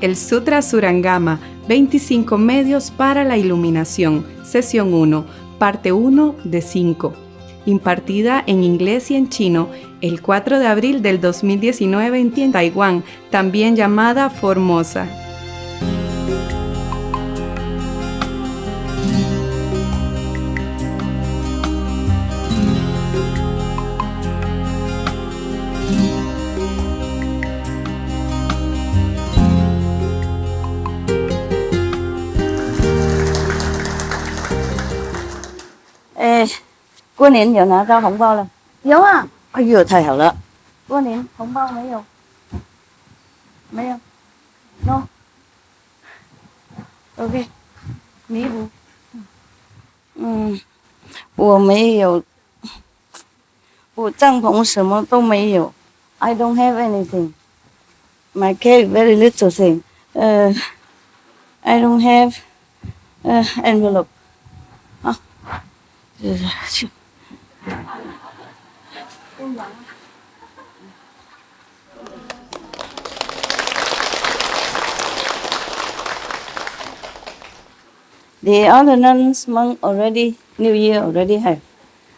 El Sutra Surangama, 25 medios para la iluminación, sesión 1, parte 1 de 5, impartida en inglés y en chino el 4 de abril del 2019 en Taiwán, también llamada Formosa. Ê, 过年有拿到红包了？有啊！哎呦，太好了！过年红包没有？没有 ？No。OK， 弥补。我没有，我帐篷什么都没有。I don't have anything. My cake very little thing. I don't have envelope. 啊。去。The other nuns, monk already, New Year already have.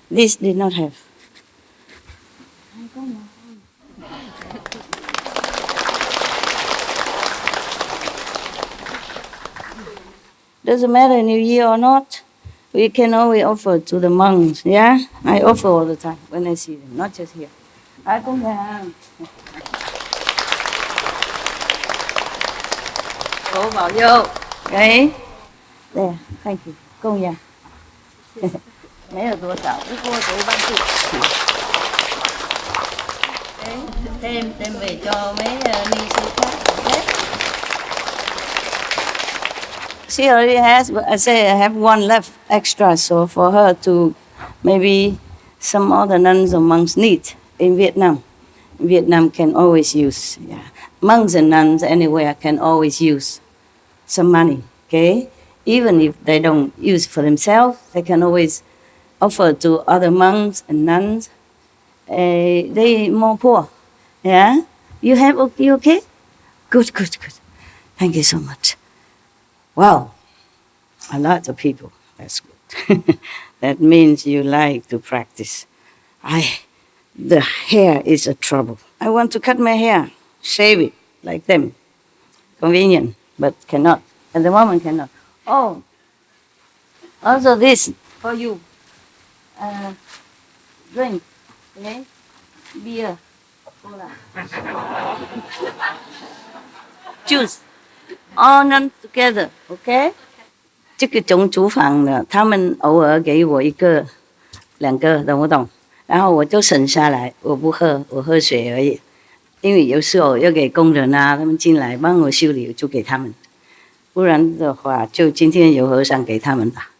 This did not have. Doesn't matter New Year or not. We can always offer to the monks, yeah? I offer all the time when I see them, not just here. I come down. 佛保佑 ，OK? There, thank you. 供养，没有多少，不過幾蚊啲。đem về cho mấy ni sư khác. Okay? She already has, but I say I have one left extra, so for her to maybe some other nuns or monks need in Vietnam. Vietnam can always use, yeah. Monks and nuns anywhere can always use some money, okay? Even if they don't use for themselves, they can always offer to other monks and nuns. They more poor, yeah? You okay? Good. Thank you so much. Wow, a lot of people. That's good. That means you like to practice. The hair is a trouble. I want to cut my hair, shave it like them. Convenient, but cannot. At the moment, cannot. Oh, also this for you. Drink, okay? Beer, cola, juice. All none together, okay? 这个种厨房的，他们偶尔给我一个、两个，懂不懂？然后我就省下来，我不喝，我喝水而已。因为有时候要给工人啊，他们进来帮我修理，就给他们。不然的话，就今天有和尚给他们吧。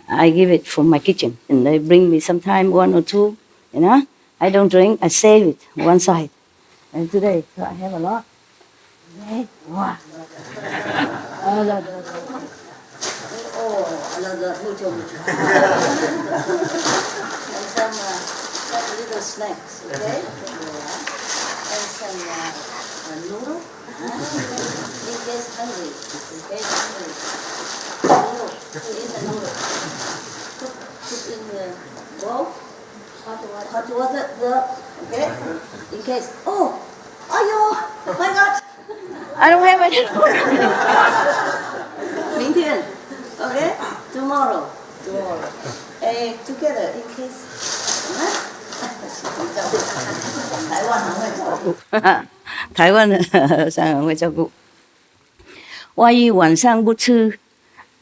I give it from my kitchen, and they bring me sometime 1 or 2. You know, I don't drink, I save it one side. And today, so I have a lot. Okay. Wow. Mucho. And some little snacks, okay? And some noodle. In case hungry. Noodle. Put in the noodle. Put in the bowl. Hot water. Okay? In case. Oh, my God. I don't have any. 明天 Okay? Tomorrow. Together in case. 台湾很会照顾。台湾的和尚很会照顾。万一晚上不吃，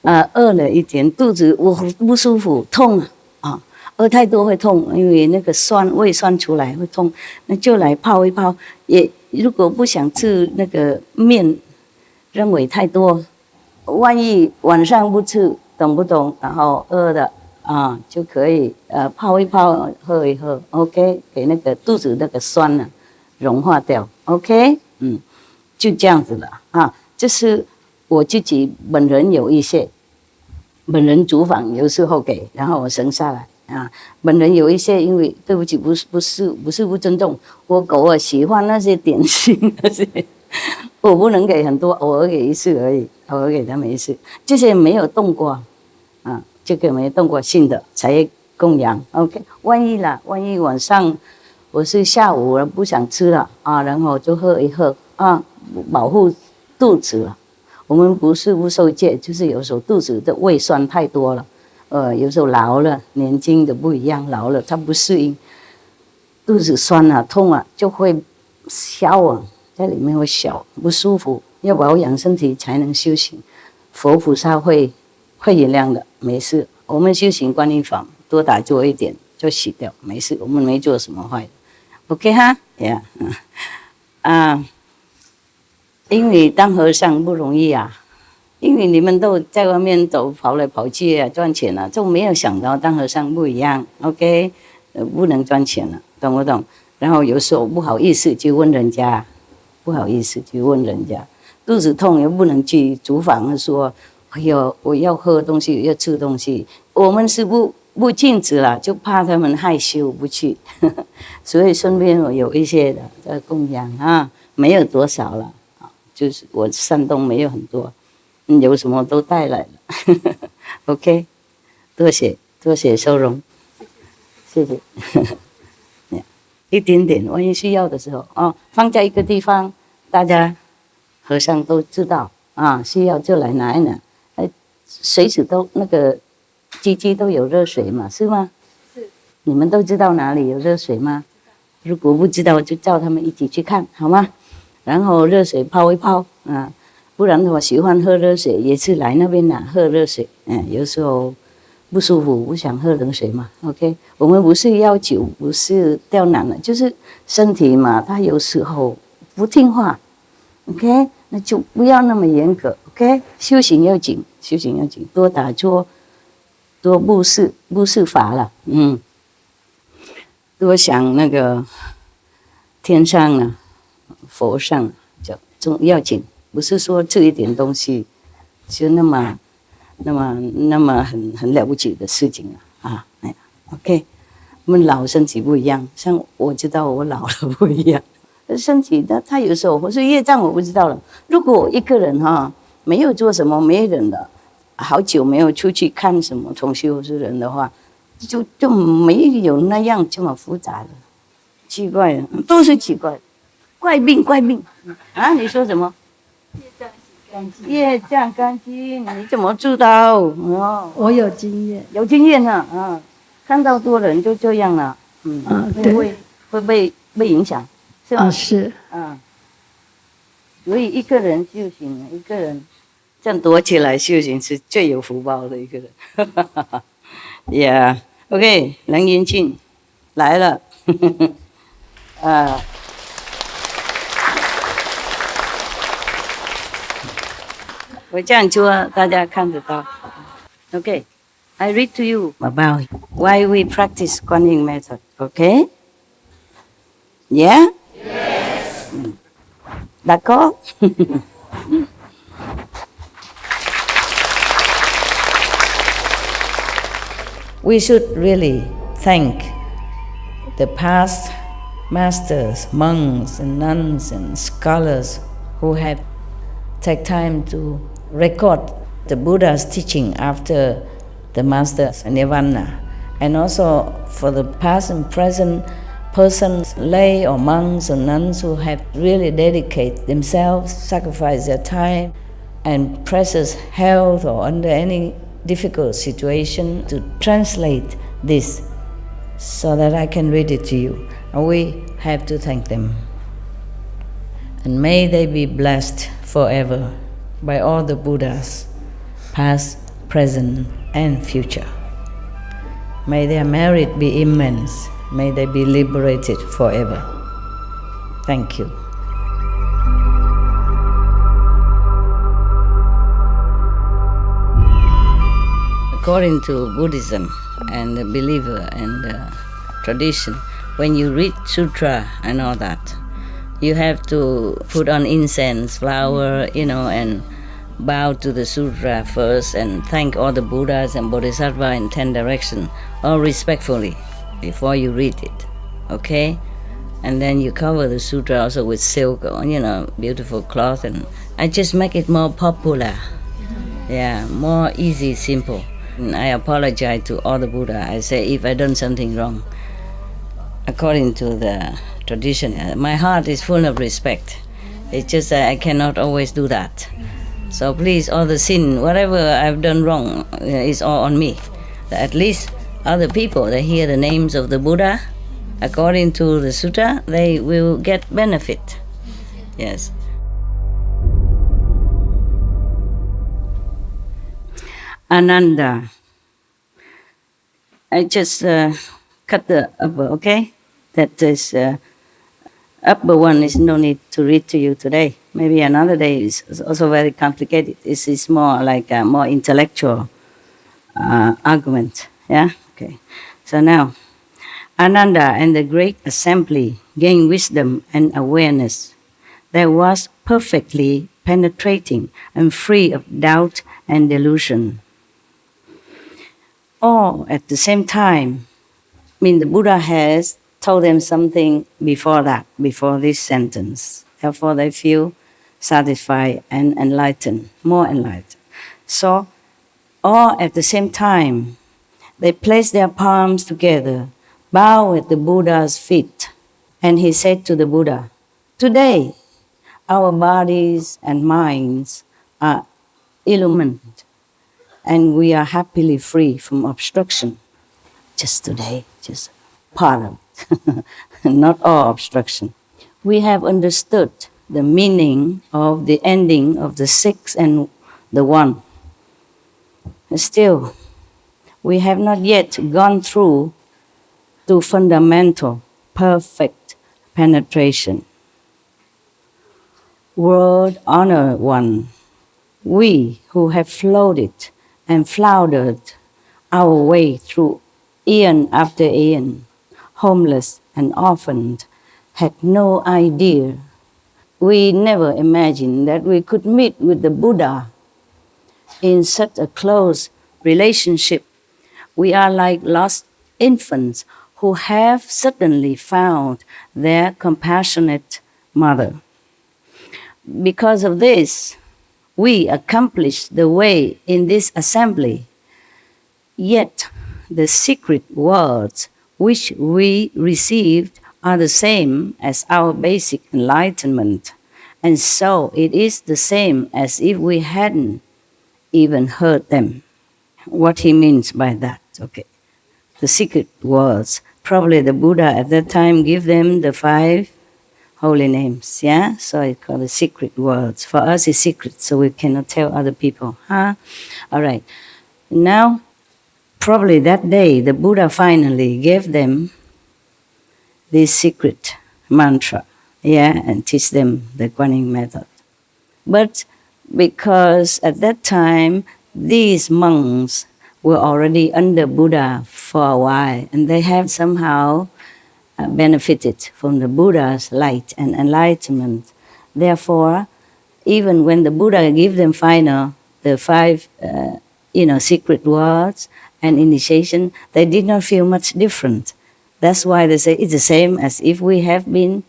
饿了一点，肚子不舒服，痛啊，饿太多会痛，因为那个胃酸出来会痛，那就来泡一泡。也如果不想吃那个面，认为太多。万一晚上不吃，懂不懂？然后饿的就可以泡一泡，喝一喝 ，OK， 给那个肚子那个酸呢融化掉 ，OK， 就这样子了啊。这是我自己本人有一些，本人厨房有时候给，然后我省下来啊。本人有一些，因为对不起，不是不尊重，我狗喜欢那些点心那些。我不能给很多，偶尔给一次而已，偶尔给他们一次。这些没有动过啊，这个没动过性的才供养。OK， 万一晚上我是下午了不想吃了啊，然后就喝一喝啊，保护肚子了。我们不是不受戒，就是有时候肚子的胃酸太多了，有时候老了，年轻的不一样，老了他不适应，肚子酸啊、痛啊，就会消啊，在里面会消，不舒服，要保养身体才能修行。佛菩萨会原谅的，没事。我们修行观音法，多打坐一点就洗掉，没事，我们没做什么坏的。OK 哈，呀、因为当和尚不容易啊，因为你们都在外面走跑来跑去啊，赚钱了、就没有想到当和尚不一样。OK， 不能赚钱了，懂不懂？然后有时候不好意思就问人家，肚子痛又不能去厨房说，哎呦，我要喝东西，要吃东西，我们是不禁止了，就怕他们害羞不去，所以身边我有一些的在供养啊，没有多少了。就是我山东没有很多，有什么都带来了。OK， 多谢收容，谢谢。一点点，万一需要的时候哦，放在一个地方，大家和尚都知道啊，需要就来拿一拿。随时都那个机都有热水嘛，是吗？是。你们都知道哪里有热水吗？如果不知道，就叫他们一起去看，好吗？然后热水泡一泡啊，不然的话喜欢喝热水也是来那边拿喝热水。有时候不舒服不想喝冷水嘛。OK， 我们不是要求，不是刁难了，就是身体嘛，他有时候不听话。OK， 那就不要那么严格。OK， 修行要紧，多打坐，多布施法了。多想那个天上啊。佛上就要紧，不是说这一点东西就那么很了不起的事情啊！OK， 我们老身体不一样，像我知道我老了不一样，身体他有时候我说业障我不知道了。如果我一个人没有做什么，没人的，好久没有出去看什么同修之人的话，就没有那样这么复杂的，奇怪的都是奇怪的。怪病啊！你说什么？业障干净，你怎么知道？我有经验啊！看到多人就这样了，会被影响，是吧？是所以一个人修行，一个人这样躲起来修行是最有福报的一个人。OK， 梁延庆来了，我这样做，大家看得到。Okay, I read to you about why we practice Guanyin method. Okay? Yeah? Yes. D'accord? We should really thank the past masters, monks and nuns and scholars who have taken time to record the Buddha's teaching after the master's nirvana, and also for the past and present persons, lay or monks or nuns who have really dedicated themselves, sacrificed their time and precious health or under any difficult situation to translate this so that I can read it to you. And we have to thank them. And may they be blessed forever by all the Buddhas, past, present, and future. May their merit be immense. May they be liberated forever. Thank you. According to Buddhism and the belief and tradition, when you read sutra and all that, you have to put on incense, flower, and bow to the sutra first and thank all the Buddhas and Bodhisattvas in 10 directions, all respectfully, before you read it. Okay? And then you cover the sutra also with silk or, beautiful cloth. And I just make it more popular. Yeah, more easy, simple. And I apologize to all the Buddha. I say if I done something wrong, according to the tradition, my heart is full of respect. It's just that I cannot always do that. So please, all the sin, whatever I've done wrong, is all on me. At least other people, they hear the names of the Buddha, according to the sutta, they will get benefit. Yes. Ananda. I just cut the upper, okay? That is upper one is no need to read to you today. Maybe another day is also very complicated. This is more like a more intellectual argument. Yeah? Okay. So now, Ananda and the great assembly gained wisdom and awareness that was perfectly penetrating and free of doubt and delusion. All at the same time. The Buddha has told them something before that, before this sentence. Therefore, they feel satisfied and enlightened, more enlightened. So, all at the same time, they place their palms together, bow at the Buddha's feet, and he said to the Buddha, "Today, our bodies and minds are illumined, and we are happily free from obstruction." Just today, just part of it, not all obstruction. We have understood the meaning of the ending of the six and the one. Still, we have not yet gone through to fundamental, perfect penetration. World Honored One, we who have floated and floundered our way through eon after eon, homeless and orphaned, had no idea. We never imagined that we could meet with the Buddha in such a close relationship. We are like lost infants who have suddenly found their compassionate mother. Because of this, we accomplished the way in this assembly. Yet, the secret words which we received are the same as our basic enlightenment, and so it is the same as if we hadn't even heard them. What he means by that, okay. The secret words, probably the Buddha at that time gave them the 5 holy names, yeah? So it's called the secret words. For us it's secret, so we cannot tell other people, huh? All right, now, probably that day, the Buddha finally gave them this secret mantra, yeah, and teach them the Guanyin method. But because at that time, these monks were already under Buddha for a while, and they have somehow benefited from the Buddha's light and enlightenment. Therefore, even when the Buddha gave them the 5, secret words, and initiation, they did not feel much different. That's why they say it's the same as if we have been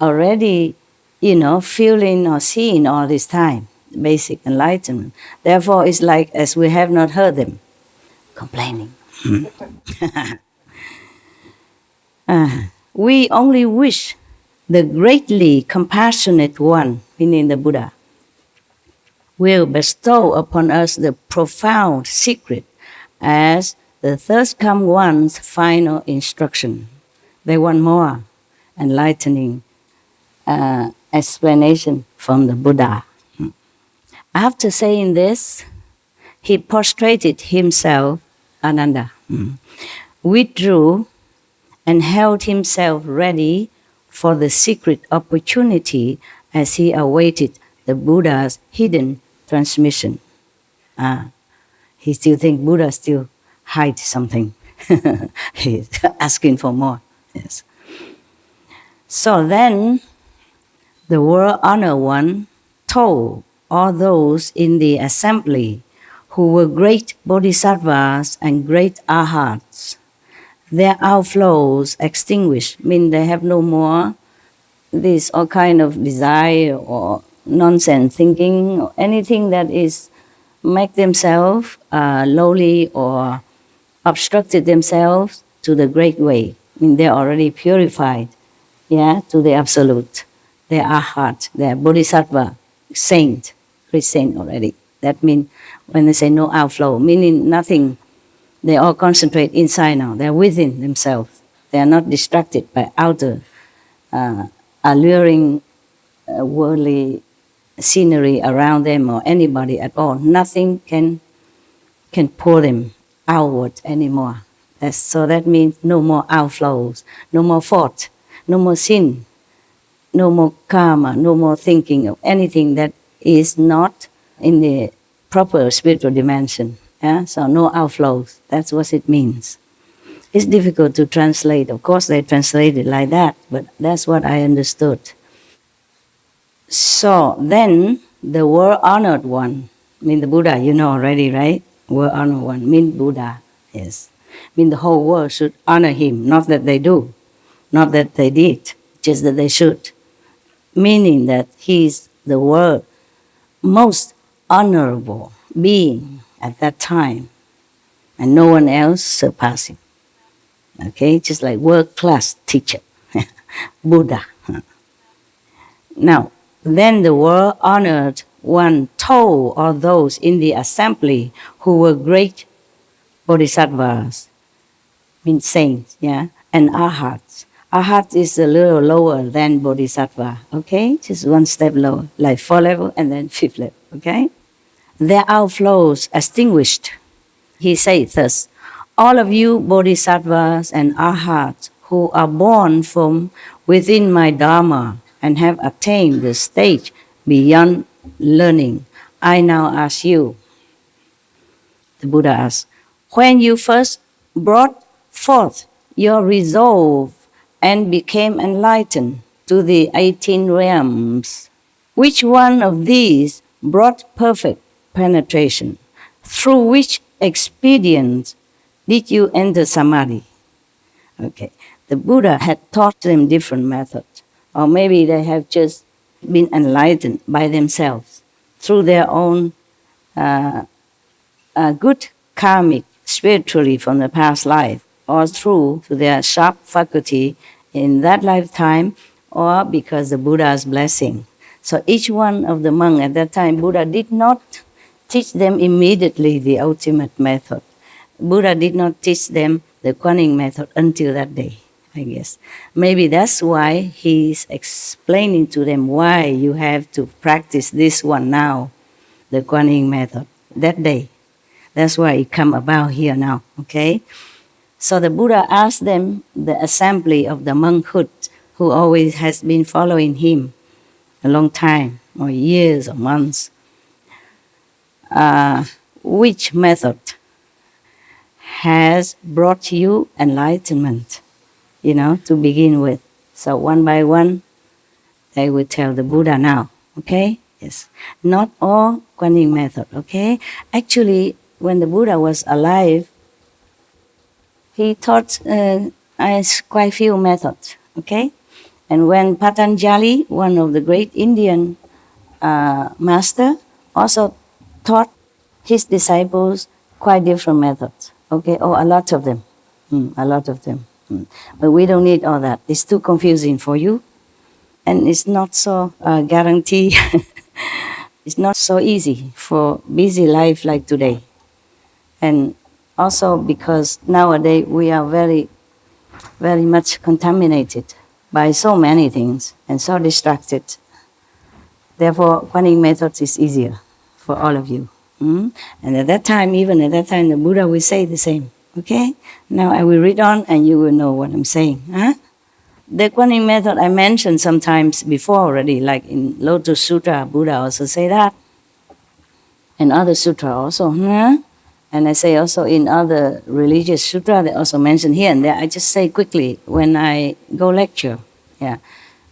already, feeling or seeing all this time, basic enlightenment. Therefore, it's like as we have not heard them, complaining. We only wish the greatly compassionate one, meaning the Buddha, will bestow upon us the profound secret as the third come one's final instruction. They want more enlightening explanation from the Buddha. After saying this, he prostrated himself, Ananda, withdrew and held himself ready for the secret opportunity as he awaited the Buddha's hidden transmission. He still thinks Buddha still hides something. He's asking for more. Yes. So then, the World Honored One told all those in the assembly who were great bodhisattvas and great arhats their outflows extinguished, mean they have no more this all kind of desire or nonsense thinking or anything that is make themselves lowly or obstructed themselves to the great way. I mean, they're already purified, to the absolute. They are arhat, they are bodhisattva, saint, great saint already. That means when they say no outflow, meaning nothing, they all concentrate inside now. They're within themselves. They are not distracted by outer alluring worldly scenery around them or anybody at all. Nothing can pull them outward anymore. So that means no more outflows, no more fault, no more sin, no more karma, no more thinking of anything that is not in the proper spiritual dimension. So no outflows, that's what it means. It's difficult to translate. Of course they translate it like that, but that's what I understood. So then the world-honored one, the Buddha, you know already, right? World-honored one, Buddha, yes. The whole world should honor him, not that they do, not that they did, just that they should. Meaning that he's the world most honorable being at that time, and no one else surpassed him. Okay, just like world-class teacher, Buddha. Now, then the world-honored one told all those in the assembly who were great bodhisattvas, means saints, and arhats. Arhat is a little lower than bodhisattva, okay? Just one step lower, like 4 level and then 5th level, okay? Their outflows extinguished. He said thus, all of you bodhisattvas and arhats who are born from within my Dharma and have attained the stage beyond learning, I now ask you, the Buddha asked, when you first brought forth your resolve and became enlightened to the 18 realms, which one of these brought perfect penetration? Through which expedient did you enter samadhi? Okay, the Buddha had taught them different methods, or maybe they have just been enlightened by themselves through their own good karmic spiritually from the past life, or through their sharp faculty in that lifetime, or because the Buddha's blessing. So each one of the monks at that time, Buddha did not teach them immediately the ultimate method. Buddha did not teach them the Kuan Yin method until that day, I guess. Maybe that's why he's explaining to them why you have to practice this one now, the Kuan Yin method, that day. That's why it come about here now, okay? So the Buddha asked them, the assembly of the monkhood, who always has been following him a long time, or years or months, which method has brought you enlightenment, to begin with. So one by one, they will tell the Buddha now, okay? Yes. Not all Kuan Yin method, okay? Actually, when the Buddha was alive, he taught quite few methods, okay? And when Patanjali, one of the great Indian master, also taught his disciples quite different methods, okay? Oh, a lot of them, a lot of them. But we don't need all that. It's too confusing for you, and it's not so guaranteed. It's not so easy for busy life like today. And also because nowadays we are very, very much contaminated by so many things and so distracted. Therefore, Kuan Yin method is easier for all of you. And at that time, even at that time, the Buddha will say the same. Okay? Now I will read on and you will know what I'm saying. The Kuan Yin method I mentioned sometimes before already, like in Lotus Sutra, Buddha also say that. And other sutra also. And I say also in other religious sutra, they also mention here and there. I just say quickly when I go lecture. Yeah.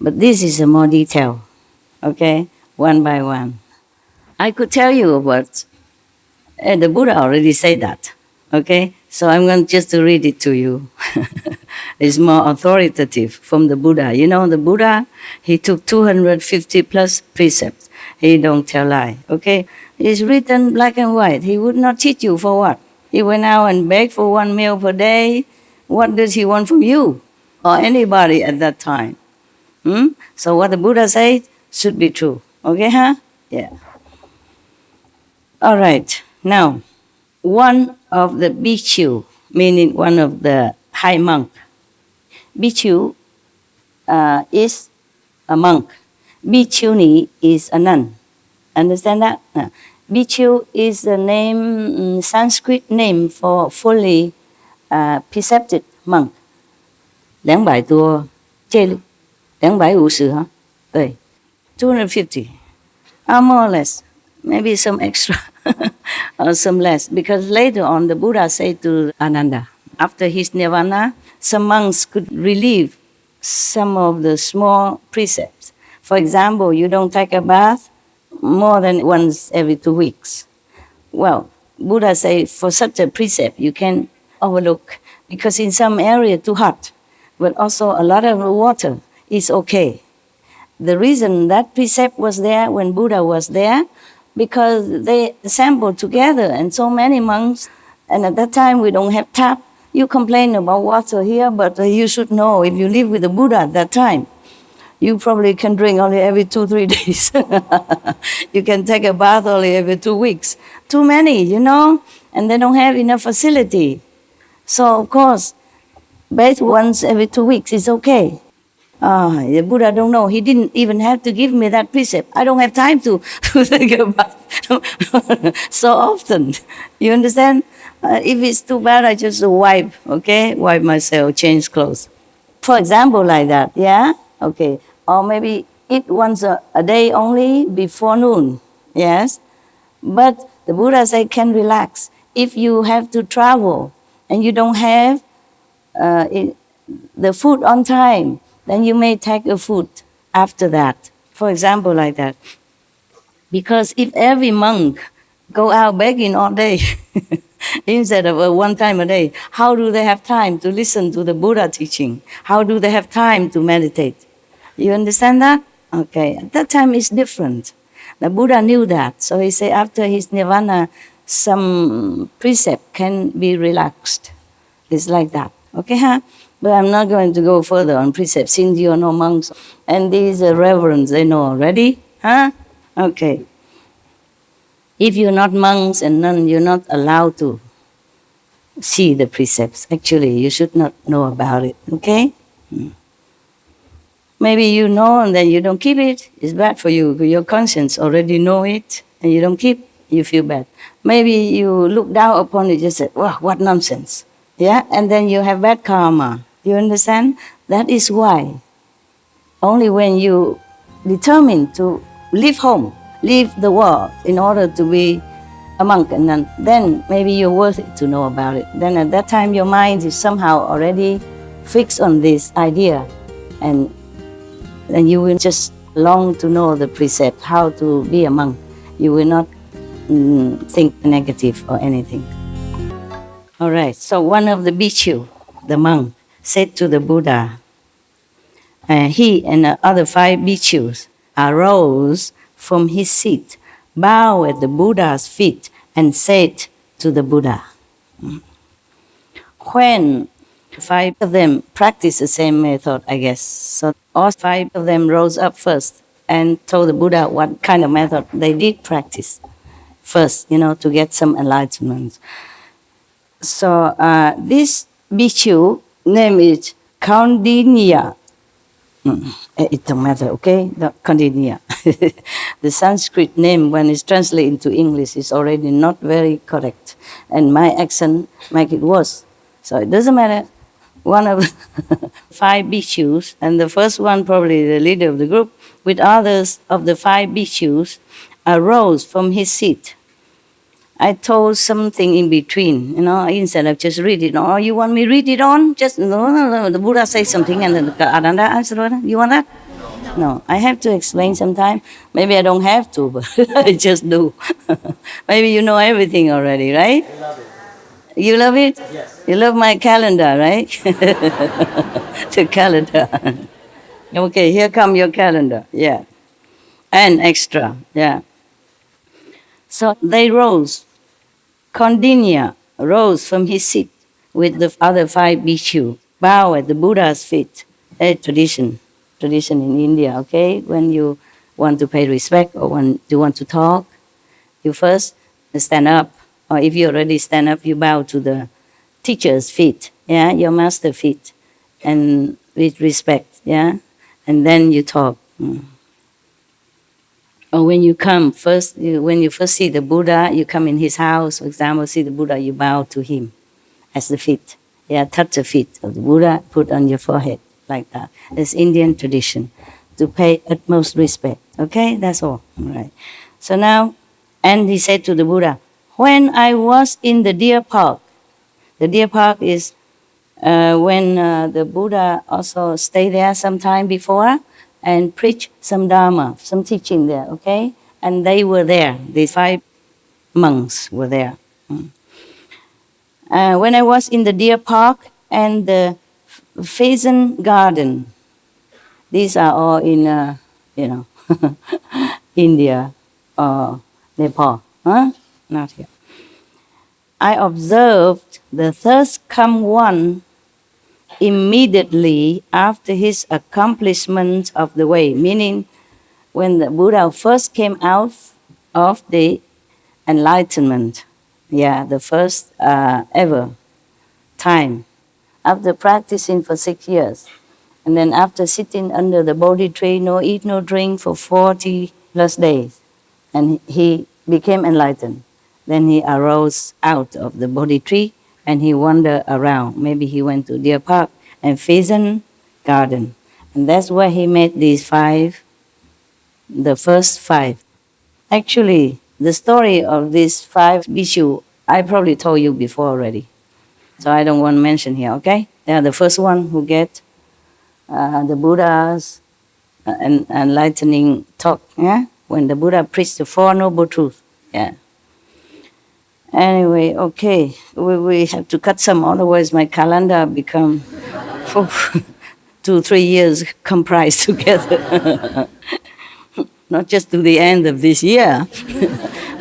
But this is a more detail. Okay? One by one. I could tell you about, the Buddha already said that. Okay? So I'm going just to read it to you. It's more authoritative from the Buddha. You know, the Buddha, he took 250 plus precepts. He don't tell lie, okay? It's written black and white. He would not teach you for what? He went out and begged for 1 meal per day. What does he want from you or anybody at that time? So what the Buddha said should be true, okay, huh? Yeah. All right, now, one of the bhikkhu, meaning one of the high monk. Bhikkhu is a monk. Bhikkhuni is a nun. Understand that? Bhikkhu is the name, Sanskrit name for fully precepted monk. 200多戒律，250哈，对，250, more or less, maybe some extra or some less, because later on the Buddha said to Ananda, after his nirvana, some monks could relieve some of the small precepts. For example, you don't take a bath more than once every 2 weeks. Well, Buddha said for such a precept you can overlook, because in some area too hot, but also a lot of water is okay. The reason that precept was there when Buddha was there, because they assembled together and so many monks, and at that time we don't have tap. You complain about water here, but you should know if you live with the Buddha at that time, you probably can drink only every 2-3 days. You can take a bath only every 2 weeks. Too many, you know, and they don't have enough facility. So of course, bathe once every 2 weeks is okay. The Buddha don't know. He didn't even have to give me that precept. I don't have time to take a bath so often. You understand? If it's too bad, I just wipe, okay? Wipe myself, change clothes. For example, like that, yeah? Okay. Or maybe eat once a day only before noon, yes? But the Buddha said can relax. If you have to travel and you don't have the food on time, then you may take a food after that. For example, like that. Because if every monk go out begging all day instead of one time a day, how do they have time to listen to the Buddha teaching? How do they have time to meditate? You understand that? Okay. At that time it's different. The Buddha knew that. So he said after his nirvana, some precept can be relaxed. It's like that. Okay, huh? But I'm not going to go further on precepts since you are no monks. And these reverends, they know already. Huh? Okay. If you're not monks and nuns, you're not allowed to see the precepts. Actually, you should not know about it. Okay? Maybe you know and then you don't keep it. It's bad for you. Your conscience already know it and you don't keep, you feel bad. Maybe you look down upon it, just say, wow, what nonsense. Yeah? And then you have bad karma. You understand? That is why only when you determine to leave home, leave the world in order to be a monk and nun, then maybe you're worthy to know about it. Then at that time your mind is somehow already fixed on this idea, and then you will just long to know the precept, how to be a monk. You will not think negative or anything. All right, so one of the bhikkhu, the monk, said to the Buddha, he and the other 5 bhikkhus arose from his seat, bowed at the Buddha's feet, and said to the Buddha. When 5 of them practiced the same method, I guess, so all 5 of them rose up first and told the Buddha what kind of method they did practice first, you know, to get some enlightenment. So this bhikkhu name is Kaundinya. It don't matter, okay? Kaundinya. The Sanskrit name, when it's translated into English, is already not very correct. And my accent make it worse. So it doesn't matter. One of the 5 bhikshus, and the first one probably the leader of the group, with others of the 5 bhikshus, arose from his seat. I told something in between, you know, instead of just read it. Oh, you want me to read it on? Just, no, the Buddha says something and then Ananda answered, you want that? No, I have to explain sometime. Maybe I don't have to, but I just do. Maybe you know everything already, right? You love it? Yes. You love my calendar, right? The calendar. Okay, here come your calendar. Yeah. And extra. Yeah. So they rose. Kondinya rose from his seat with the other 5 bhikkhu, bow at the Buddha's feet. A tradition in India, okay? When you want to pay respect or when you want to talk, you first stand up. Or if you already stand up, you bow to the teacher's feet, yeah, your master feet, and with respect, yeah, and then you talk. Or when you come first, when you first see the Buddha, you come in his house, for example, see the Buddha, you bow to him as the feet, yeah, touch the feet of the Buddha, put on your forehead like that. It's Indian tradition to pay utmost respect. Okay, that's all right. So now, and he said to the Buddha, when I was in the deer park is when the Buddha also stayed there some time before and preached some Dharma, some teaching there, okay? And they were there, the 5 monks were there. When I was in the deer park and the pheasant garden, these are all in, India or Nepal, huh? Not here. I observed the thirst come one immediately after his accomplishment of the way, meaning when the Buddha first came out of the enlightenment, the first ever time, after practicing for 6 years, and then after sitting under the Bodhi tree, no eat, no drink for 40 plus days, and he became enlightened. Then he arose out of the Bodhi tree and he wandered around. Maybe he went to Deer Park and Pheasant Garden. And that's where he met these 5, the first 5. Actually, the story of these 5 bhikkhu, I probably told you before already. So I don't want to mention here, okay? They are the first one who get the Buddha's enlightening talk, yeah? When the Buddha preached the 4 Noble Truths, yeah. Anyway, okay, we have to cut some, otherwise my calendar become 2-3 years comprised together. Not just to the end of this year,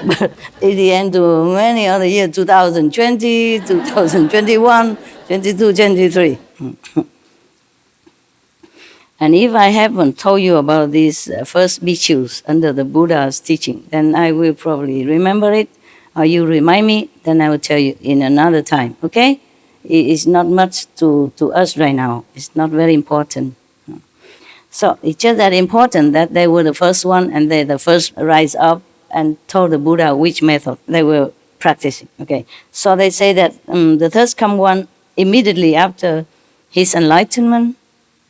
but at the end of many other years, 2020, 2021, 22, 23. And if I haven't told you about these first bhikkhus under the Buddha's teaching, then I will probably remember it, or you remind me, then I will tell you in another time, okay? It's not much to us right now. It's not very important. So it's just that important that they were the first one and they the first rise up and told the Buddha which method they were practicing, okay? So they say that the thirst come one immediately after his enlightenment,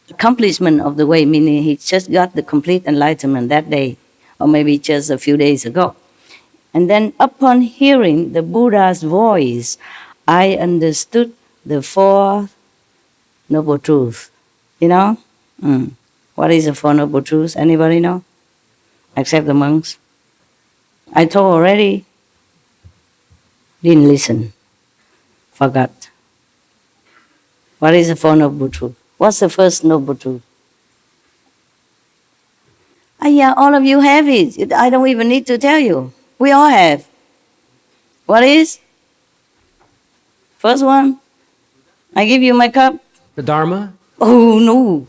accomplishment of the way, meaning he just got the complete enlightenment that day, or maybe just a few days ago. And then upon hearing the Buddha's voice, I understood the 4 Noble Truths. You know? What is the 4 Noble Truths? Anybody know? Except the monks. I told already. Didn't listen. Forgot. What is the 4 Noble Truths? What's the first Noble Truth? Yeah, all of you have it. I don't even need to tell you. We all have. What is? First one? I give you my cup. The Dharma? Oh, no.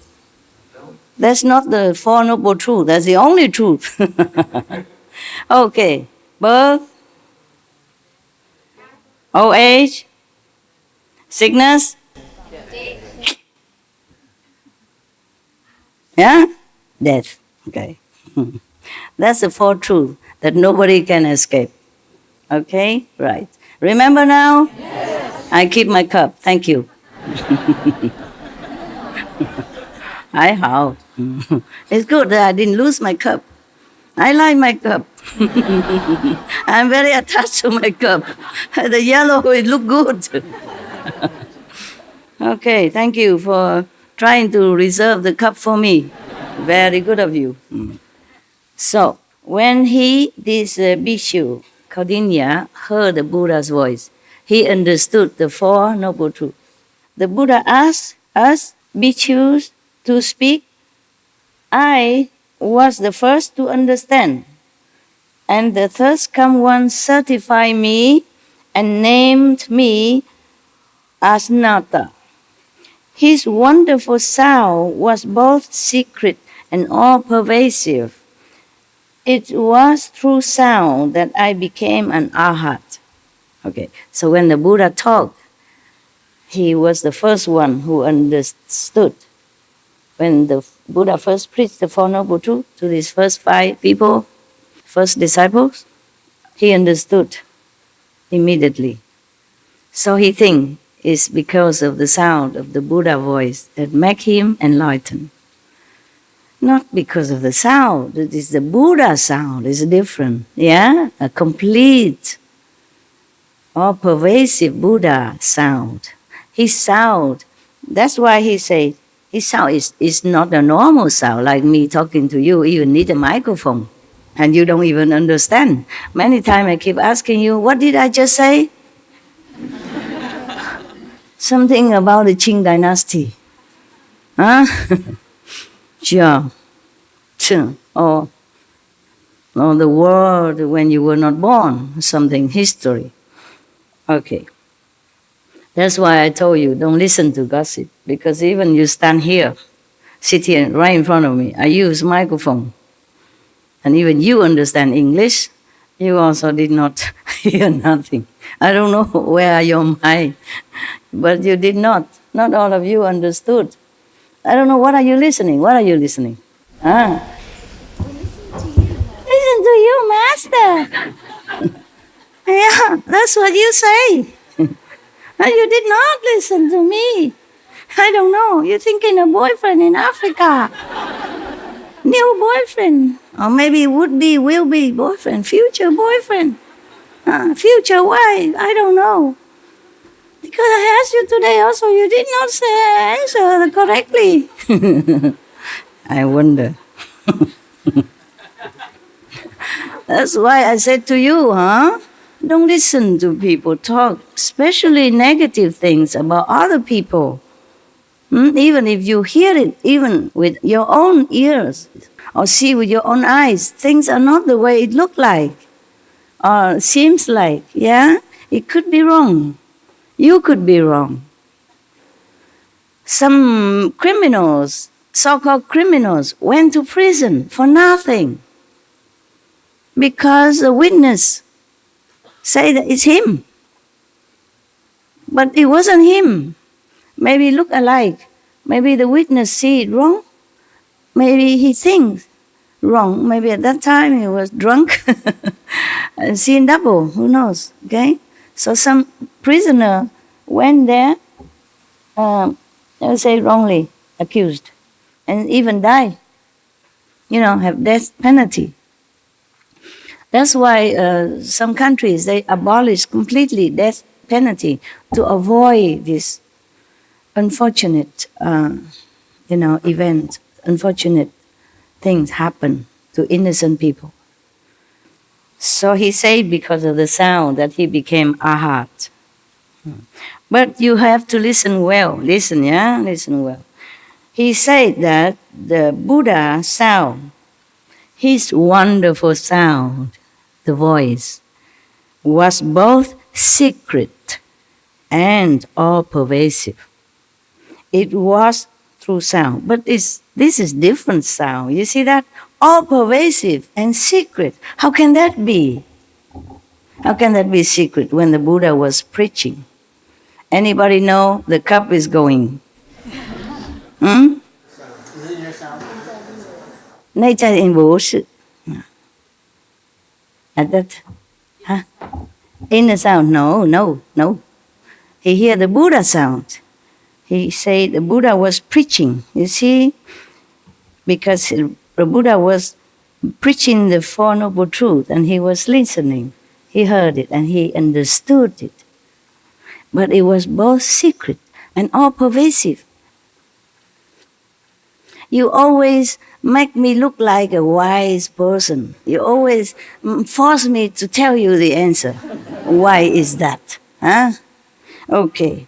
That's not the 4 Noble Truths. That's the only truth. Okay. Birth. Old age. Sickness. Yeah? Death. Okay. That's the 4 truths that nobody can escape. Okay? Right. Remember now? Yes. I keep my cup. Thank you. It's good that I didn't lose my cup. I like my cup. I'm very attached to my cup. The yellow, it look good. Okay, thank you for trying to reserve the cup for me. Very good of you. So, when this bhikkhu, Kaudinya, heard the Buddha's voice, he understood the Four Noble Truths. The Buddha asked us, bhikkhus, to speak. I was the first to understand. And the third come one certified me and named me as Nata. His wonderful sound was both secret and all-pervasive. It was through sound that I became an arhat. Okay, so when the Buddha talked, he was the first one who understood. When the Buddha first preached the Four Noble Truths to these first 5 people, first disciples, he understood immediately. So he thinks it's because of the sound of the Buddha voice that make him enlightened. Not because of the sound. It is the Buddha sound. It's different. Yeah? A complete, all-pervasive Buddha sound. His sound, that's why he said, his sound is not a normal sound like me talking to you. You need a microphone. And you don't even understand. Many times I keep asking you, what did I just say? Something about the Qing dynasty. Huh? Yeah. Or the world when you were not born, something, history. Okay. That's why I told you, don't listen to gossip. Because even you stand here, sit here right in front of me, I use microphone. And even you understand English, you also did not hear nothing. I don't know where are your mind, but you did not. Not all of you understood. I don't know, what are you listening? What are you listening? Ah. Listen to you, Master. Yeah, that's what you say. And you did not listen to me. I don't know, you're thinking a boyfriend in Africa. New boyfriend. Or maybe would be, will be boyfriend, future boyfriend. Future wife, I don't know. Because I asked you today also, you did not say answer correctly. I wonder. That's why I said to you, don't listen to people talk, especially negative things about other people. Even if you hear it, even with your own ears, or see with your own eyes, things are not the way it look like, or seems like, yeah? It could be wrong. You could be wrong. Some criminals, so-called criminals, went to prison for nothing because the witness say that it's him. But it wasn't him. Maybe look alike. Maybe the witness see it wrong. Maybe he thinks wrong. Maybe at that time he was drunk and seen double. Who knows? Okay? So some prisoner went there, let's say wrongly accused, and even died. Have death penalty. That's why some countries, they abolish completely death penalty to avoid this unfortunate, event, unfortunate things happen to innocent people. So he said because of the sound that he became arhat. But you have to listen well. Listen, yeah? Listen well. He said that the Buddha sound, his wonderful sound, the voice, was both secret and all-pervasive. It was through sound. But this is different sound. You see that? All-pervasive and secret. How can that be? How can that be secret when the Buddha was preaching? Anybody know the cup is going? Nature in Buddha. At that, in the sound, no. He hear the Buddha sound. He said the Buddha was preaching, you see, because the Buddha was preaching the Four Noble Truths and he was listening. He heard it and he understood it. But it was both secret and all-pervasive. You always make me look like a wise person. You always force me to tell you the answer. Why is that? Huh? Okay.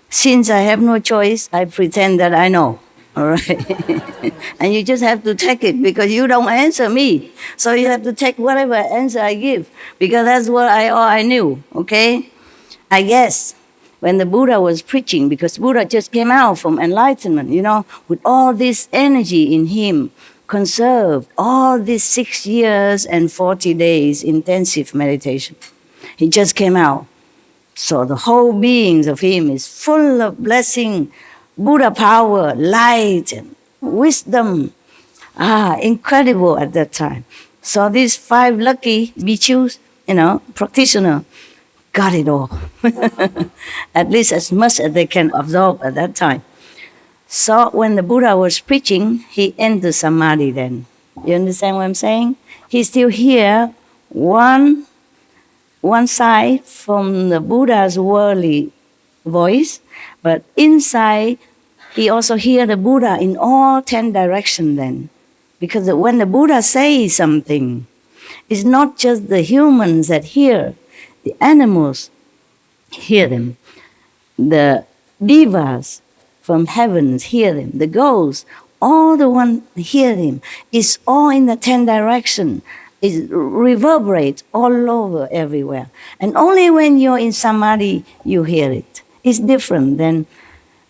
Since I have no choice, I pretend that I know. All right. And you just have to take it because you don't answer me. So you have to take whatever answer I give because that's what all I knew. Okay? I guess when the Buddha was preaching, because Buddha just came out from enlightenment, with all this energy in him, conserved all these 6 years and 40 days intensive meditation. He just came out. So the whole beings of him is full of blessing, Buddha power, light, and wisdom. Incredible at that time. So these 5 lucky bhikkhus, practitioner, got it all. At least as much as they can absorb at that time. So when the Buddha was preaching, he entered samadhi then. You understand what I'm saying? He's still here, one side from the Buddha's worldly voice, but inside he also hear the Buddha in all 10 directions then. Because when the Buddha says something, it's not just the humans that hear, the animals hear them. The devas from heavens hear them. The ghosts, all the ones hear them. It's all in the 10 directions. It reverberates all over everywhere. And only when you're in samadhi, you hear it. It's different then.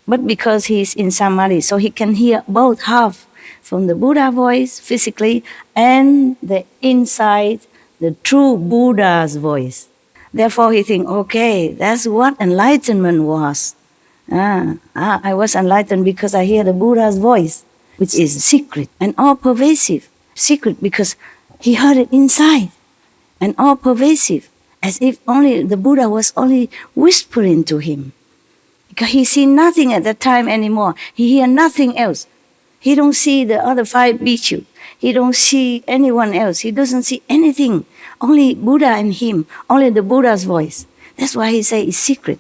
But because he's in samadhi, so he can hear both half from the Buddha voice physically and the inside, the true Buddha's voice. Therefore he thinks, okay, that's what enlightenment was. I was enlightened because I hear the Buddha's voice, which is secret and all-pervasive. Secret because he heard it inside and all-pervasive, as if only the Buddha was only whispering to him. Because he see nothing at that time anymore. He hear nothing else. He don't see the other 5 bhikkhus. He don't see anyone else. He doesn't see anything. Only Buddha and him. Only the Buddha's voice. That's why he say it's secret.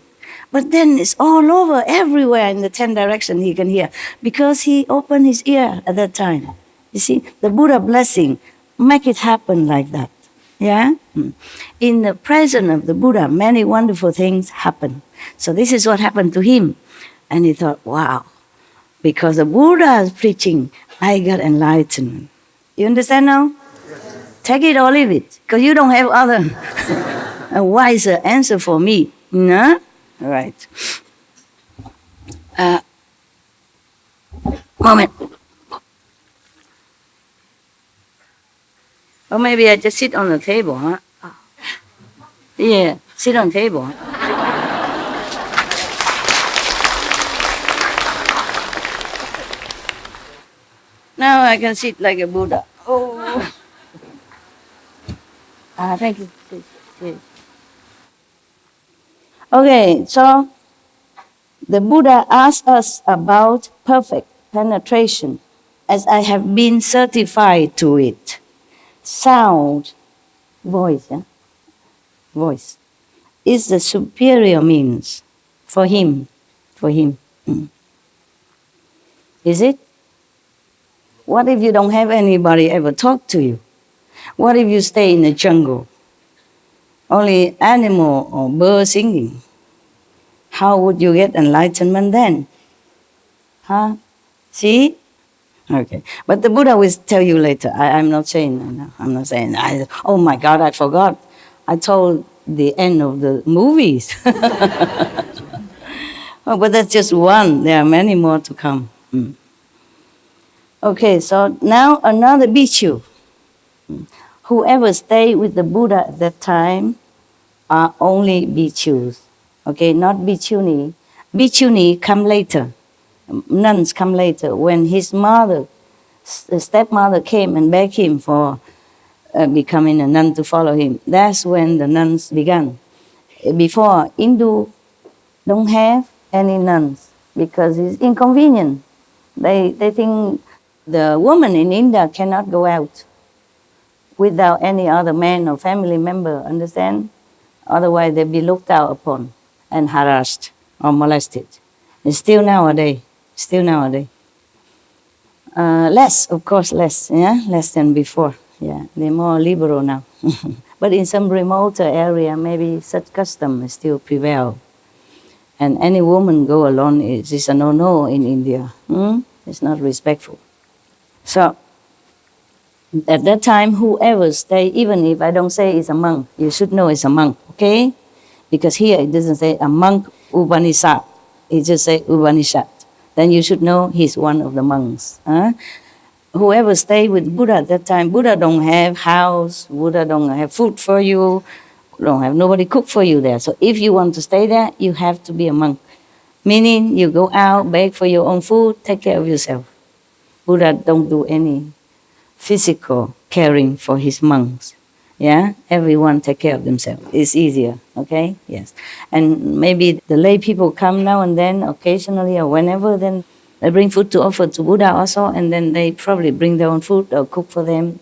But then it's all over, everywhere in the 10 directions he can hear. Because he opened his ear at that time. You see, the Buddha blessing make it happen like that. Yeah? In the presence of the Buddha, many wonderful things happen. So this is what happened to him. And he thought, wow, because the Buddha is preaching, I got enlightenment. You understand now? Yes. Take it or leave it, because you don't have other a wiser answer for me. No? All right. Moment. Or maybe I just sit on the table, huh? Yeah, sit on the table. Now I can sit like a Buddha. Oh. Thank you. Okay, so the Buddha asked us about perfect penetration, as I have been certified to it. Sound, voice, voice, is the superior means for him. Is it? What if you don't have anybody ever talk to you? What if you stay in the jungle? Only animal or bird singing. How would you get enlightenment then? Huh? See? Okay. But the Buddha will tell you later. I'm not saying, oh my God, I forgot. I told the end of the movies. Oh, but that's just one. There are many more to come. Okay, so now another bhikkhu. Whoever stayed with the Buddha at that time are only bhikkhus. Okay, not bhikkhuni. Bhikkhuni come later. Nuns come later. When his mother, the stepmother came and begged him for becoming a nun to follow him, that's when the nuns began. Before, Hindu don't have any nuns because it's inconvenient. They think the woman in India cannot go out without any other man or family member, understand? Otherwise they'll be looked out upon and harassed or molested. It's still nowadays. Less, of course, less, yeah? Less than before, Yeah, they're more liberal now. But in some remote area, maybe such custom still prevail. And any woman go alone is a no-no in India. It's not respectful. So, at that time, whoever stay, even if I don't say it's a monk, you should know it's a monk, okay? Because here it doesn't say a monk Upanishad. It just say Upanishad. Then you should know he's one of the monks. Whoever stay with Buddha at that time, Buddha don't have house, Buddha don't have food for you, don't have nobody cook for you there. So if you want to stay there, you have to be a monk. Meaning you go out, beg for your own food, take care of yourself. Buddha don't do any physical caring for his monks. Yeah, everyone take care of themselves. It's easier, okay? Yes. And maybe the lay people come now and then, occasionally or whenever, then they bring food to offer to Buddha also, and then they probably bring their own food or cook for them.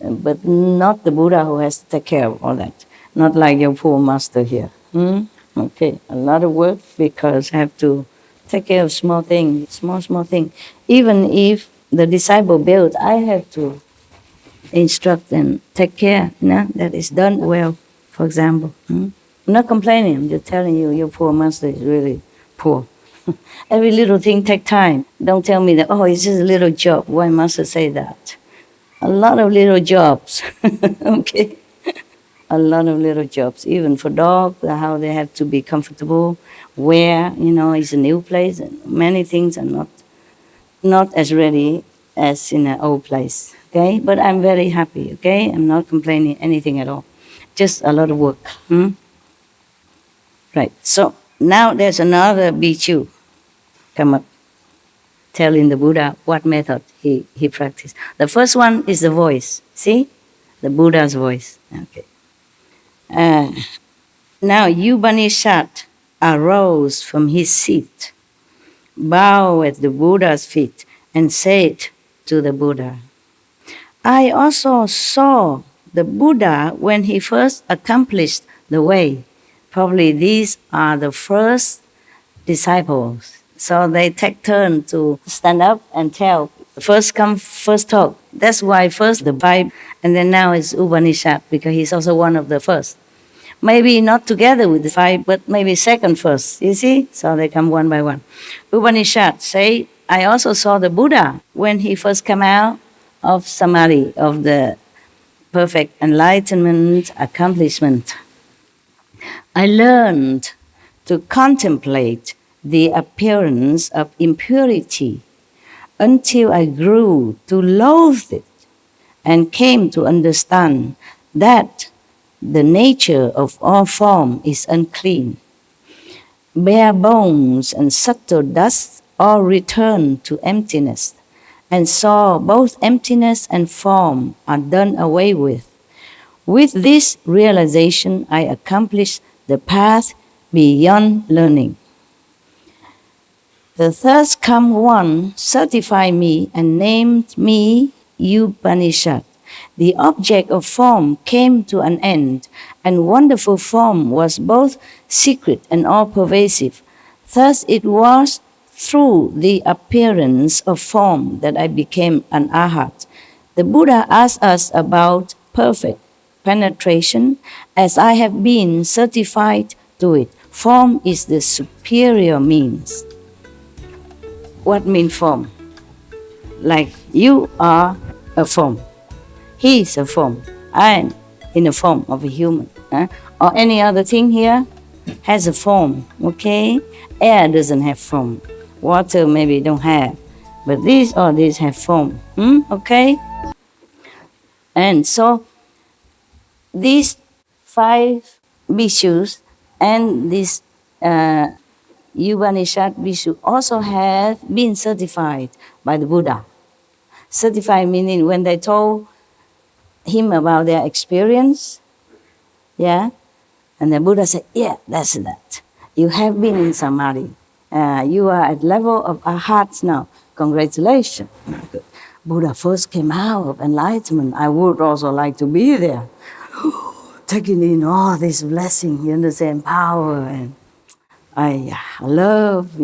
But not the Buddha who has to take care of all that. Not like your poor master here. Okay, a lot of work because I have to take care of small things, small things. Even if the disciple built, I have to instruct and take care, that is done well, for example. I'm not complaining, I'm just telling you, your poor master is really poor. Every little thing take time. Don't tell me that, it's just a little job. Why master say that? A lot of little jobs, okay? A lot of little jobs, even for dogs, how they have to be comfortable, where, it's a new place, and many things are not as ready as in an old place, okay? But I'm very happy, okay? I'm not complaining anything at all. Just a lot of work. Right, so now there's another bhikkhu come up telling the Buddha what method he practiced. The first one is the voice, see? The Buddha's voice, okay. Now Upanishad arose from his seat, bowed at the Buddha's feet, and said to the Buddha, I also saw the Buddha when he first accomplished the way. Probably these are the first disciples. So they take turn to stand up and tell. First come, first talk. That's why first the Bible, and then now it's Upanishad, because he's also one of the first. Maybe not together with the five, but maybe second first, you see? So they come one by one. Upanishad say, I also saw the Buddha when he first came out of Samadhi, of the perfect enlightenment accomplishment. I learned to contemplate the appearance of impurity until I grew to loathe it and came to understand that the nature of all form is unclean. Bare bones and subtle dust all return to emptiness, and saw both emptiness and form are done away with. With this realization, I accomplished the path beyond learning. The third come one certified me and named me Upanishad. The object of form came to an end, and wonderful form was both secret and all-pervasive. Thus it was through the appearance of form that I became an arhat. The Buddha asked us about perfect penetration, as I have been certified to it. Form is the superior means. What means form? Like you are a form. He is a form. I am in the form of a human. Or any other thing here has a form, okay? Air doesn't have form. Water maybe don't have. But these have form, okay? And so these 5 bhikshus and this Upanishad bhikshu also have been certified by the Buddha. Certified meaning when they told him about their experience, and the Buddha said, that's that. You have been in Samadhi. You are at level of arhats now. Congratulations. Buddha first came out of enlightenment. I would also like to be there. Taking in all this blessing, you understand, power, and I love,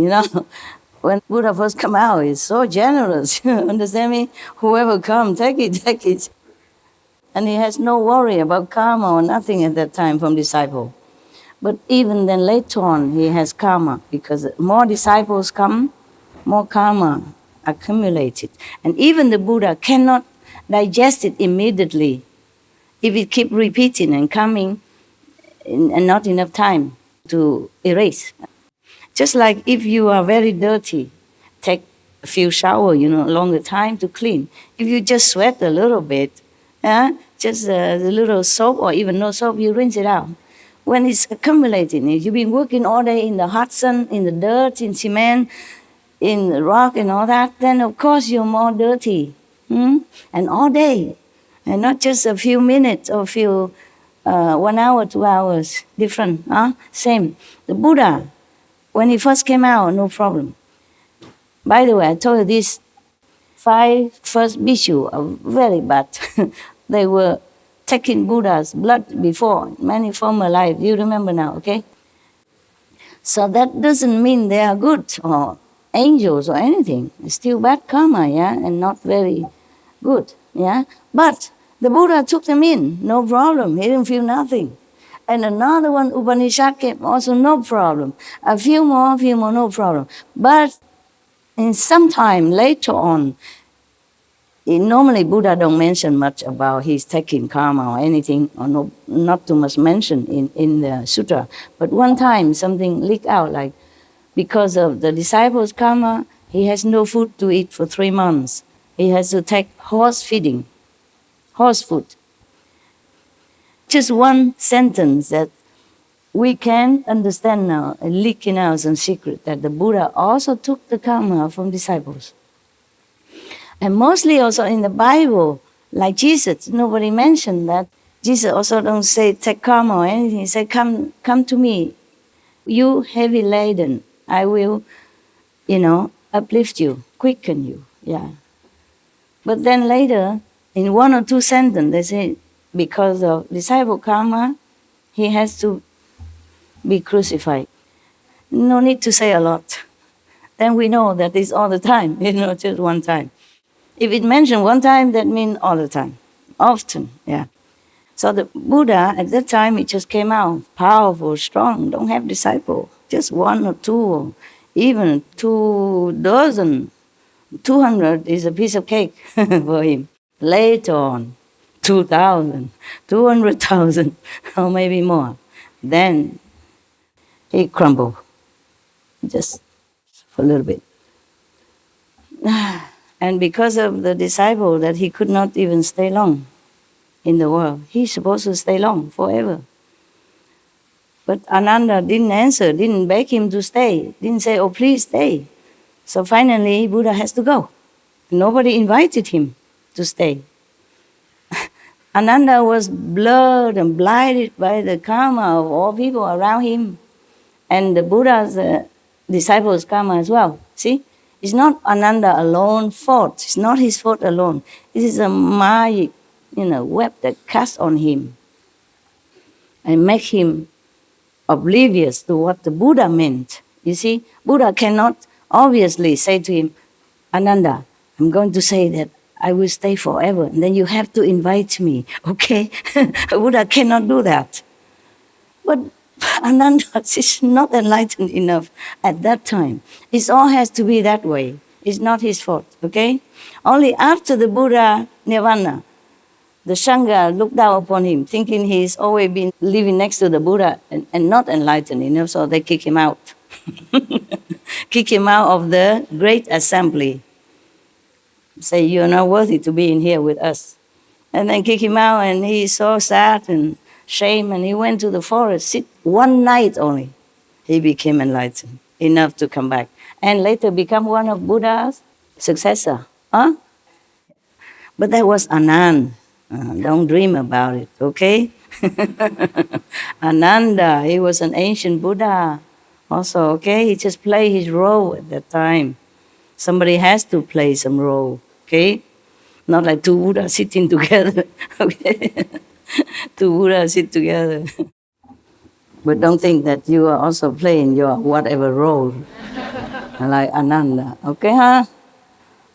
When Buddha first come out, he's so generous, you understand me? Whoever come, take it. And he has no worry about karma or nothing at that time from disciple. But even then later on, he has karma, because more disciples come, more karma accumulated. And even the Buddha cannot digest it immediately if it keep repeating and coming and not enough time to erase. Just like if you are very dirty, take a few shower, longer time to clean. If you just sweat a little bit, just a little soap or even no soap, you rinse it out. When it's accumulating, if you've been working all day in the hot sun, in the dirt, in cement, in the rock and all that, then of course you're more dirty. And all day, and not just a few minutes or 1 hour, 2 hours, different, same. The Buddha, when he first came out, no problem. By the way, I told you these 5 first bhikshu are very bad. They were taking Buddha's blood before, many former lives. You remember now, okay? So that doesn't mean they are good or angels or anything. It's still bad karma, and not very good, But the Buddha took them in, no problem. He didn't feel nothing. And another one, Upanishad, came also no problem. A few more, no problem. But in some time later on, normally Buddha don't mention much about his taking karma or anything, or not too much mention in the sutra. But one time something leaked out, like because of the disciples' karma, he has no food to eat for 3 months. He has to take horse feeding, horse food. Just one sentence that we can understand now, leaking out some secret, that the Buddha also took the karma from disciples. And mostly also in the Bible, like Jesus, nobody mentioned that. Jesus also don't say take karma or anything. He said, come to me, you heavy laden. I will, uplift you, quicken you. But then later, in 1 or 2 sentences, they say, because of disciple karma, he has to be crucified. No need to say a lot. Then we know that it's all the time, just one time. If it mentioned one time, that means all the time, often, So the Buddha, at that time, it just came out, powerful, strong, don't have disciple, just 1 or 2, or even 2 dozen, 200 is a piece of cake for him. Later on, 2,000, 200,000, or maybe more. Then he crumbled, just for a little bit. And because of the disciple that he could not even stay long in the world. He's supposed to stay long, forever. But Ananda didn't answer, didn't beg him to stay, didn't say, oh, please stay. So finally, Buddha has to go. Nobody invited him to stay. Ananda was blurred and blinded by the karma of all people around him. And the Buddha's disciples' karma as well. See? It's not Ananda alone fault. It's not his fault alone. It is a magic, web that casts on him and make him oblivious to what the Buddha meant. You see, Buddha cannot obviously say to him, Ananda, I'm going to say that I will stay forever, and then you have to invite me, okay? Buddha cannot do that. But Ananda is not enlightened enough at that time. It all has to be that way. It's not his fault, okay? Only after the Buddha nirvana, the Sangha looked down upon him, thinking he's always been living next to the Buddha and not enlightened enough, so they kick him out. Kick him out of the great assembly. Say, you're not worthy to be in here with us. And then kick him out, and he's so sad and shame, and he went to the forest, sit 1 night only. He became enlightened, enough to come back. And later become one of Buddha's successor. But that was Ananda. Don't dream about it, okay? Ananda, he was an ancient Buddha also, okay? He just played his role at that time. Somebody has to play some role, okay? Not like 2 Buddhas sitting together, okay? 2 Buddhas sit together. But don't think that you are also playing your whatever role, like Ananda, okay, huh?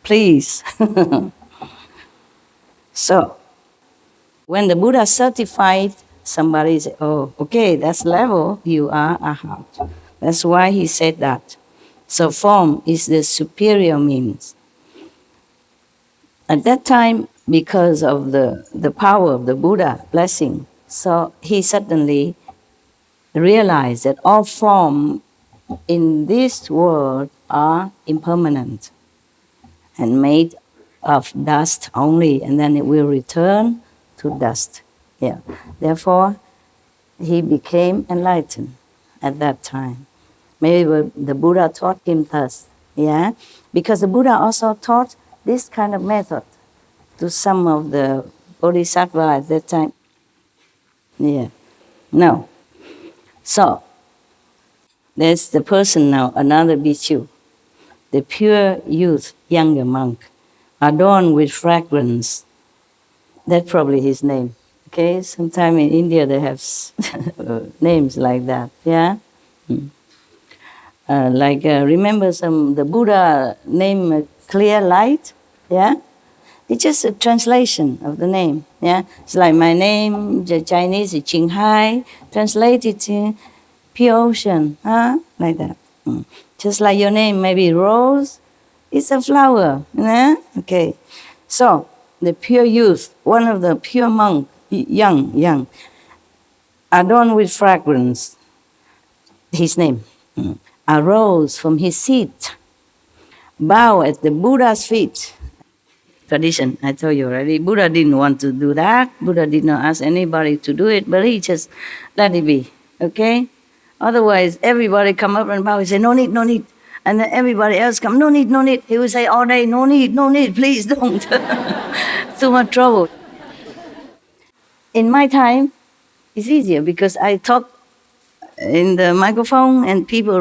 Please. So, When the Buddha certified, somebody said, oh, okay, that's level, you are Arhat. That's why he said that. So form is the superior means. At that time, because of the power of the Buddha blessing, so he suddenly realized that all form in this world are impermanent and made of dust only, and then it will return to dust. Yeah. Therefore, he became enlightened at that time. Maybe the Buddha taught him thus. Yeah, because the Buddha also taught this kind of method to some of the bodhisattva at that time. Yeah. No. So, there's the person now, another bhikkhu, the pure youth, younger monk, adorned with fragrance. That's probably his name. Okay, sometime in India they have names like that. Yeah. Remember the Buddha name Clear Light. Yeah. It's just a translation of the name. Yeah. It's like my name, the Chinese is Ching Hai, translated to pure ocean. Huh? Like that. Just like your name, maybe Rose, it's a flower. Yeah? Okay. So the pure youth, one of the pure monk, young, adorned with fragrance, his name, arose from his seat, bow at the Buddha's feet. Tradition, I told you already, Buddha didn't want to do that. Buddha did not ask anybody to do it, but he just let it be, okay? Otherwise, everybody come up and bow and say, no need, no need. And then everybody else come, no need, no need. He would say all day, no need, please don't. Too much trouble. In my time, it's easier because I talk in the microphone and people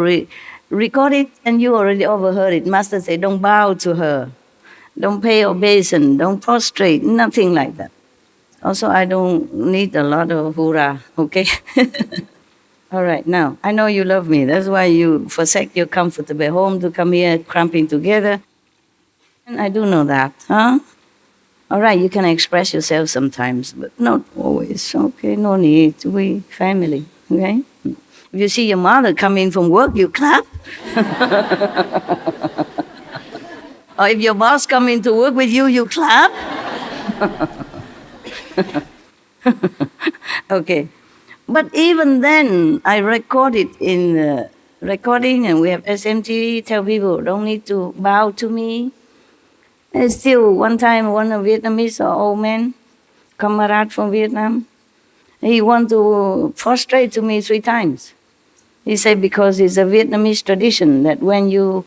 record it and you already overheard it. Master say, don't bow to her. Don't pay obeisance. Don't prostrate. Nothing like that. Also, I don't need a lot of hurrah, okay? All right, now, I know you love me. That's why you forsake your comfortable home to come here cramping together. And I do know that, huh? All right, you can express yourself sometimes, but not always. Okay, no need. We family, okay? If you see your mother coming from work, you clap. Or if your boss coming to work with you, you clap. Okay. But even then, I record it in recording, and we have SMTV, tell people, don't need to bow to me. And still, one time, one of Vietnamese old man, comrade from Vietnam, he want to prostrate to me 3 times. He said because it's a Vietnamese tradition that when you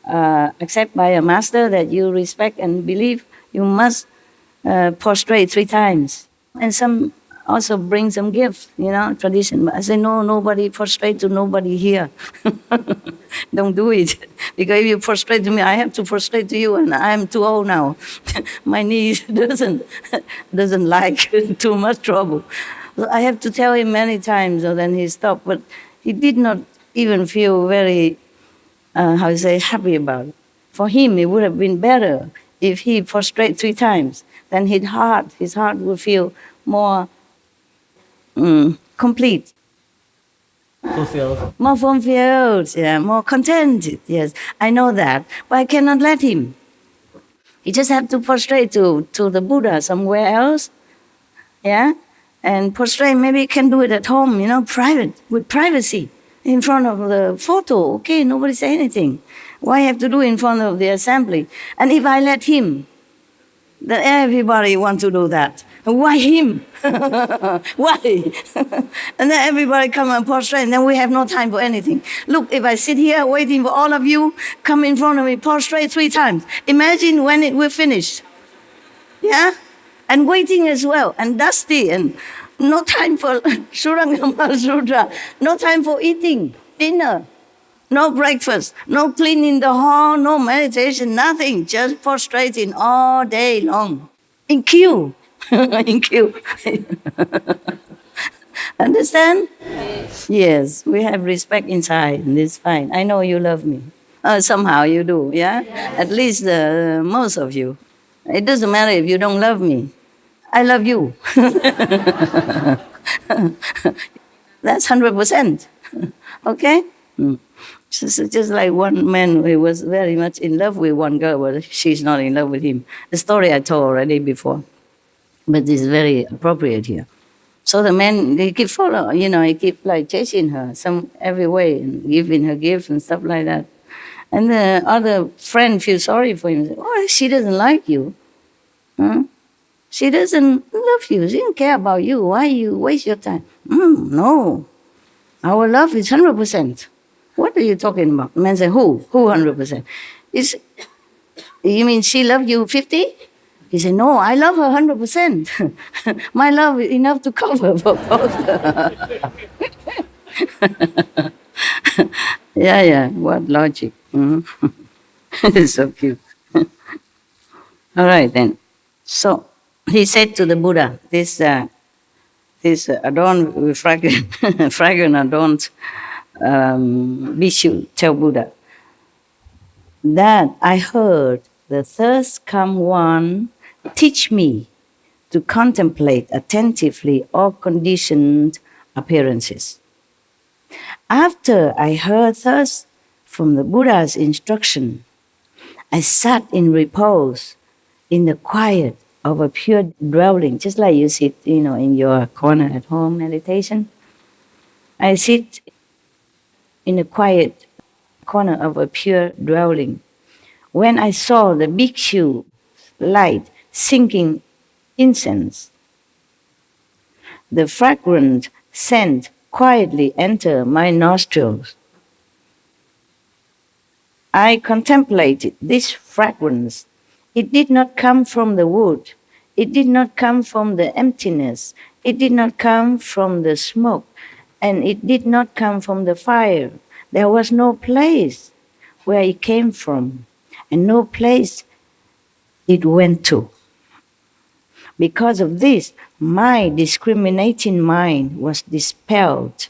accept by a master that you respect and believe, you must prostrate 3 times. And some also bring some gifts, tradition. But I say, no, nobody prostrate to nobody here. Don't do it. Because if you prostrate to me, I have to prostrate to you, and I'm too old now. My knees doesn't like too much trouble. So I have to tell him many times, so then he stopped. But he did not even feel very, happy about it. For him, it would have been better if he prostrate 3 times. Then his heart would feel more complete. Fulfilled. More fulfilled, yeah, more contented, yes. I know that, but I cannot let him. He just have to prostrate to the Buddha somewhere else, yeah? And prostrate, maybe he can do it at home, private, with privacy, in front of the photo, okay, nobody say anything. Why have to do in front of the assembly? And if I let him, then everybody want to do that. Why him? Why? And then everybody come and prostrate, and then we have no time for anything. Look, if I sit here waiting for all of you, come in front of me, prostrate 3 times. Imagine when it will finish. Yeah? And waiting as well, and dusty, and no time for Surangama Sutra, no time for eating dinner, no breakfast, no cleaning the hall, no meditation, nothing, just prostrating all day long. In queue. In queue. Understand? Yes, we have respect inside, and it's fine. I know you love me. Somehow you do, yeah? At least most of you. It doesn't matter if you don't love me. I love you. That's 100%. Okay? Just like one man who was very much in love with one girl, but she's not in love with him. The story I told already before, but it's very appropriate here. So the man, he keep following, he keep like chasing her every way and giving her gifts and stuff like that. And the other friend feels sorry for him. Oh, she doesn't like you. Huh? She doesn't love you. She doesn't care about you. Why you waste your time? No. Our love is 100%. What are you talking about? The man said, who? Who 100%? You mean she loved you 50? He said, no, I love her 100%. My love is enough to cover for both. Yeah, what logic. It's so cute. All right, then. So he said to the Buddha, this adorned with fragrant adorned Bhikshu tell Buddha that I heard the thirst come one teach me to contemplate attentively all conditioned appearances. After I heard thus from the Buddha's instruction, I sat in repose in the quiet of a pure dwelling, just like you sit, in your corner at home meditation. I sit in a quiet corner of a pure dwelling. When I saw the bhikshu light sinking incense, the fragrant scent quietly entered my nostrils. I contemplated this fragrance. It did not come from the wood. It did not come from the emptiness. It did not come from the smoke. And it did not come from the fire. There was no place where it came from, and no place it went to. Because of this, my discriminating mind was dispelled,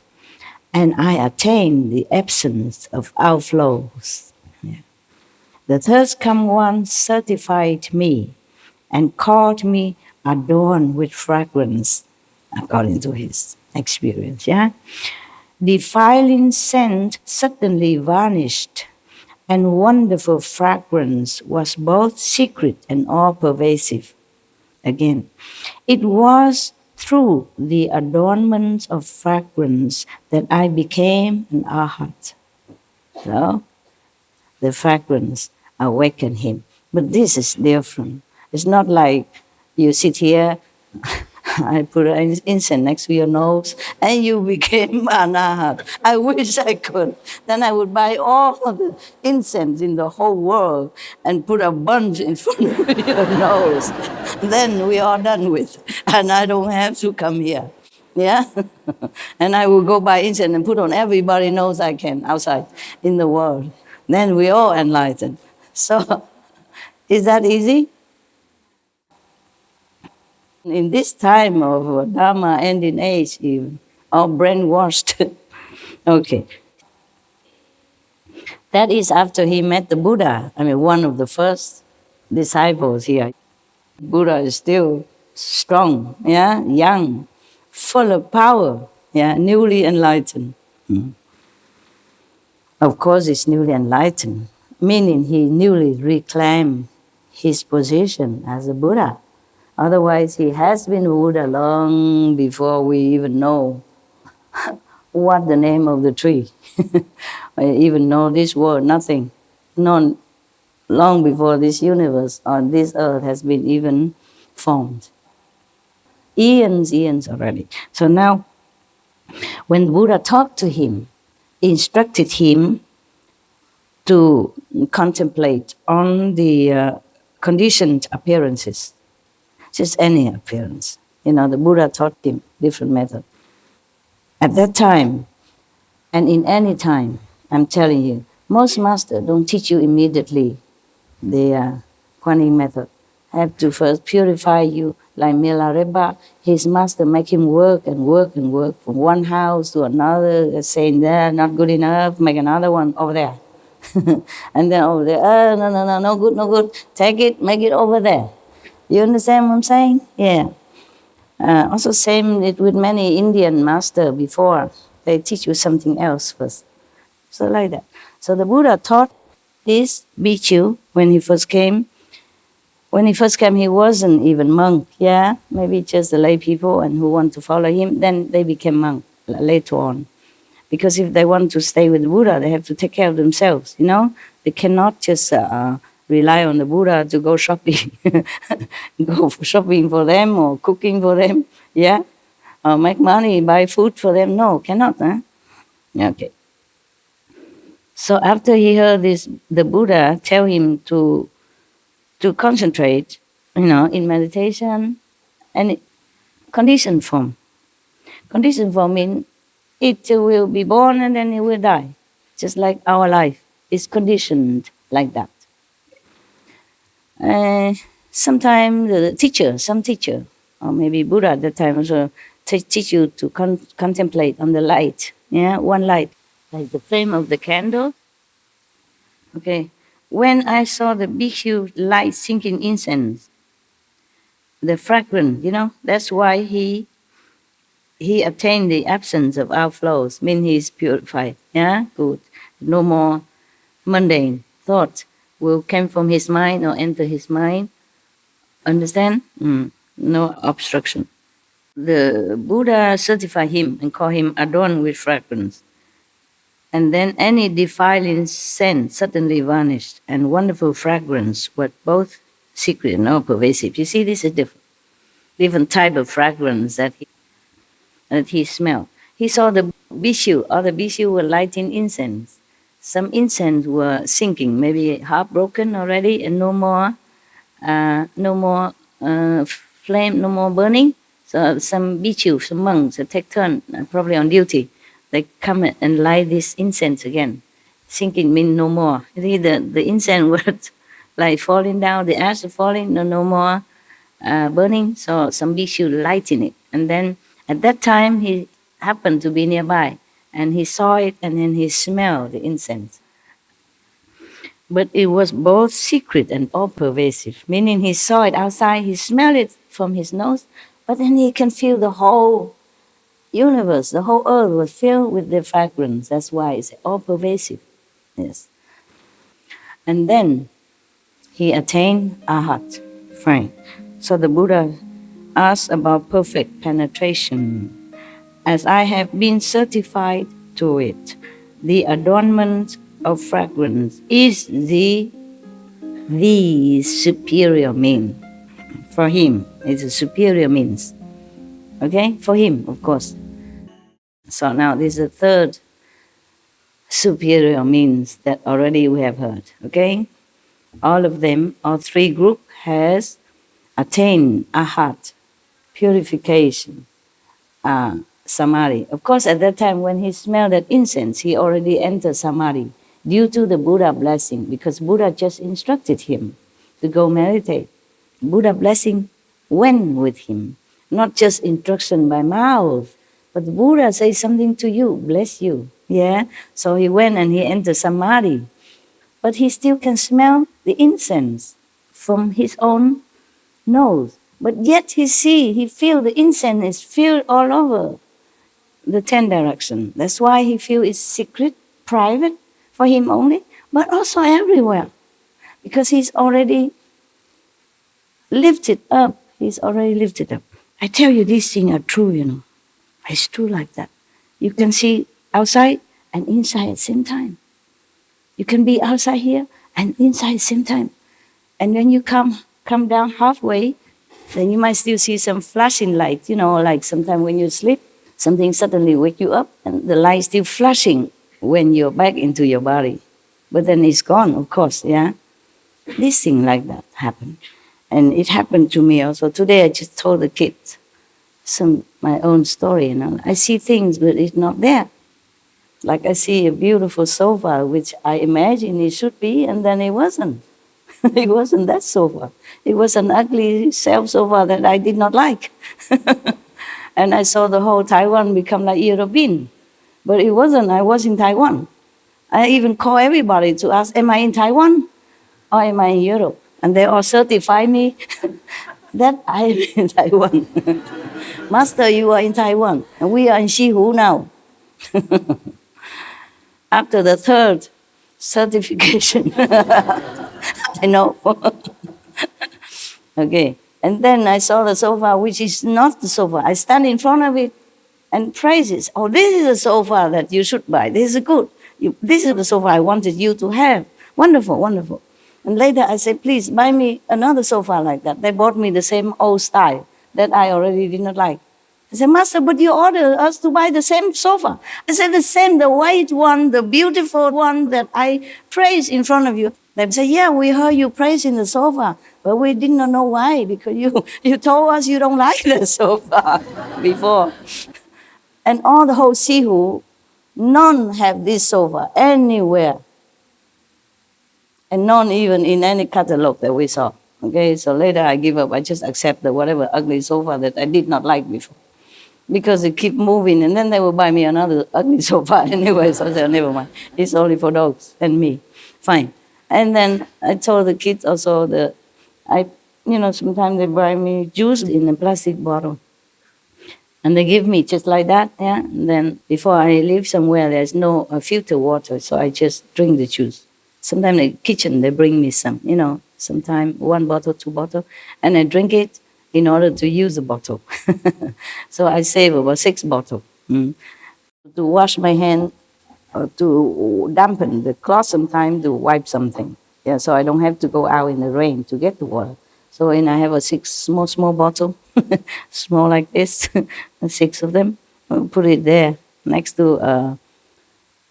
and I attained the absence of outflows. The third come one certified me and called me adorned with fragrance, according to his experience. Defiling scent suddenly vanished, and wonderful fragrance was both secret and all-pervasive. Again, it was through the adornment of fragrance that I became an arhat. So, the fragrance awakened him. But this is different. It's not like you sit here, I put an incense next to your nose, and you became an arhat. I wish I could. Then I would buy all of the incense in the whole world and put a bunch in front of your nose. Then we are done with, and I don't have to come here. Yeah? And I will go buy incense and put on everybody's nose I can outside in the world. Then we all enlightened. So, is that easy? In this time of Dharma ending age, even, all brainwashed. Okay. That is after he met the Buddha. One of the first disciples here. Buddha is still strong, young, full of power, newly enlightened. Of course, he's newly enlightened, meaning he newly reclaimed his position as a Buddha. Otherwise, he has been Buddha long before we even know what the name of the tree, even know this word, nothing. Known long before this universe or this earth has been even formed. Eons already. So now, when Buddha talked to him, instructed him to contemplate on the conditioned appearances, just any appearance. The Buddha taught him different method. At that time, and in any time, I'm telling you, most masters don't teach you immediately the Kuan Yin method. Have to first purify you, like Milarepa. His master make him work and work and work from one house to another, saying there, not good enough, make another one over there. And then over there, no good, take it, make it over there. You understand what I'm saying? Yeah. Also same it with many Indian master before. They teach you something else first. So like that. So the Buddha taught this bhikkhu when he first came. When he first came, he wasn't even monk, yeah? Maybe just the lay people and who want to follow him. Then they became monk later on. Because if they want to stay with the Buddha, they have to take care of themselves, you know? They cannot just rely on the Buddha to go shopping, go for shopping for them or cooking for them, yeah? Or make money, buy food for them. No, cannot, huh? Okay. So after he heard this, the Buddha tell him to concentrate, you know, in meditation and conditioned form. Conditioned form means it will be born and then it will die. Just like our life is conditioned like that. Sometimes some teacher, or maybe Buddha at that time also teach you to contemplate on the light. Yeah, one light, like the flame of the candle. Okay. When I saw the bhikkhu light sinking incense, the fragrance, you know, that's why he attained the absence of outflows, means he is purified. Yeah, good. No more mundane thoughts will come from his mind or enter his mind. Understand? No obstruction. The Buddha certified him and called him adorned with fragrance. And then any defiling scent suddenly vanished, and wonderful fragrance was both secret and all pervasive. You see, this is different type of fragrance that he smelled. He saw the bhikkhu, other bhikkhu were lighting incense. Some incense were sinking, maybe heartbroken already, and no more flame, no more burning. So some bhikkhu, some monks, take turn, probably on duty. They come and light this incense again. Sinking means no more. You see, the incense was like falling down, the ash falling, no more burning. So some bhikkhu lighting it. And then at that time, he happened to be nearby. And he saw it and then he smelled the incense. But it was both secret and all pervasive, meaning he saw it outside, he smelled it from his nose, but then he can feel the whole universe, the whole earth was filled with the fragrance. That's why it's all pervasive. Yes. And then he attained Arhat, fine. So the Buddha asked about perfect penetration. As I have been certified to it, the adornment of fragrance is the superior mean. For him, it's a superior means. Okay? For him, of course. So now this is the third superior means that already we have heard. Okay? All of them, all three groups has attained Arhat, purification, Samadhi. Of course, at that time when he smelled that incense, he already entered Samadhi due to the Buddha blessing, because Buddha just instructed him to go meditate. Buddha blessing went with him, not just instruction by mouth, but the Buddha says something to you, bless you. Yeah? So he went and he entered Samadhi. But he still can smell the incense from his own nose. But yet he feel the incense is filled all over the 10 directions. That's why he feel it's secret, private, for him only, but also everywhere. Because he's already lifted up. He's already lifted up. I tell you, these things are true, you know. It's true like that. You can see outside and inside at the same time. You can be outside here and inside at the same time. And when you come down halfway, then you might still see some flashing light, you know, like sometimes when you sleep, something suddenly wake you up and the light still flashing when you're back into your body. But then it's gone, of course, yeah? This thing like that happened. And it happened to me also. Today I just told the kids my own story, you know. I see things, but it's not there. Like I see a beautiful sofa, which I imagine it should be, and then it wasn't. It wasn't that sofa. It was an ugly sofa that I did not like. And I saw the whole Taiwan become like European. But it wasn't. I was in Taiwan. I even call everybody to ask, am I in Taiwan or am I in Europe? And they all certify me that I am in Taiwan. Master, you are in Taiwan, and we are in Shihu now. After the third certification, I know. Okay, and then I saw the sofa, which is not the sofa. I stand in front of it and praise it. Oh, this is the sofa that you should buy. This is good. This is the sofa I wanted you to have. Wonderful, wonderful. And later I said, please buy me another sofa like that. They bought me the same old style that I already did not like. I said, Master, but you ordered us to buy the same sofa. I said, the same, the white one, the beautiful one that I praise in front of you. They say, yeah, we heard you praising the sofa, but we did not know why, because you told us you don't like the sofa before. And all the whole Sihu, none have this sofa anywhere. And none even in any catalog that we saw. Okay, so later I give up. I just accept the whatever ugly sofa that I did not like before. Because it keep moving, and then they will buy me another ugly sofa anyway. So I said, never mind. It's only for dogs and me. Fine. And then I told the kids also that sometimes they buy me juice in a plastic bottle. And they give me just like that, yeah. And then before I live somewhere, there's no filter water, so I just drink the juice. Sometimes in the kitchen, they bring me some, sometimes 1 bottle, 2 bottles, and I drink it in order to use the bottle. So I save about 6 bottles. To wash my hand, or to dampen the cloth sometimes, to wipe something. Yeah, so I don't have to go out in the rain to get the water. So when I have a 6 small bottle, small like this, 6 of them, I'll put it there next to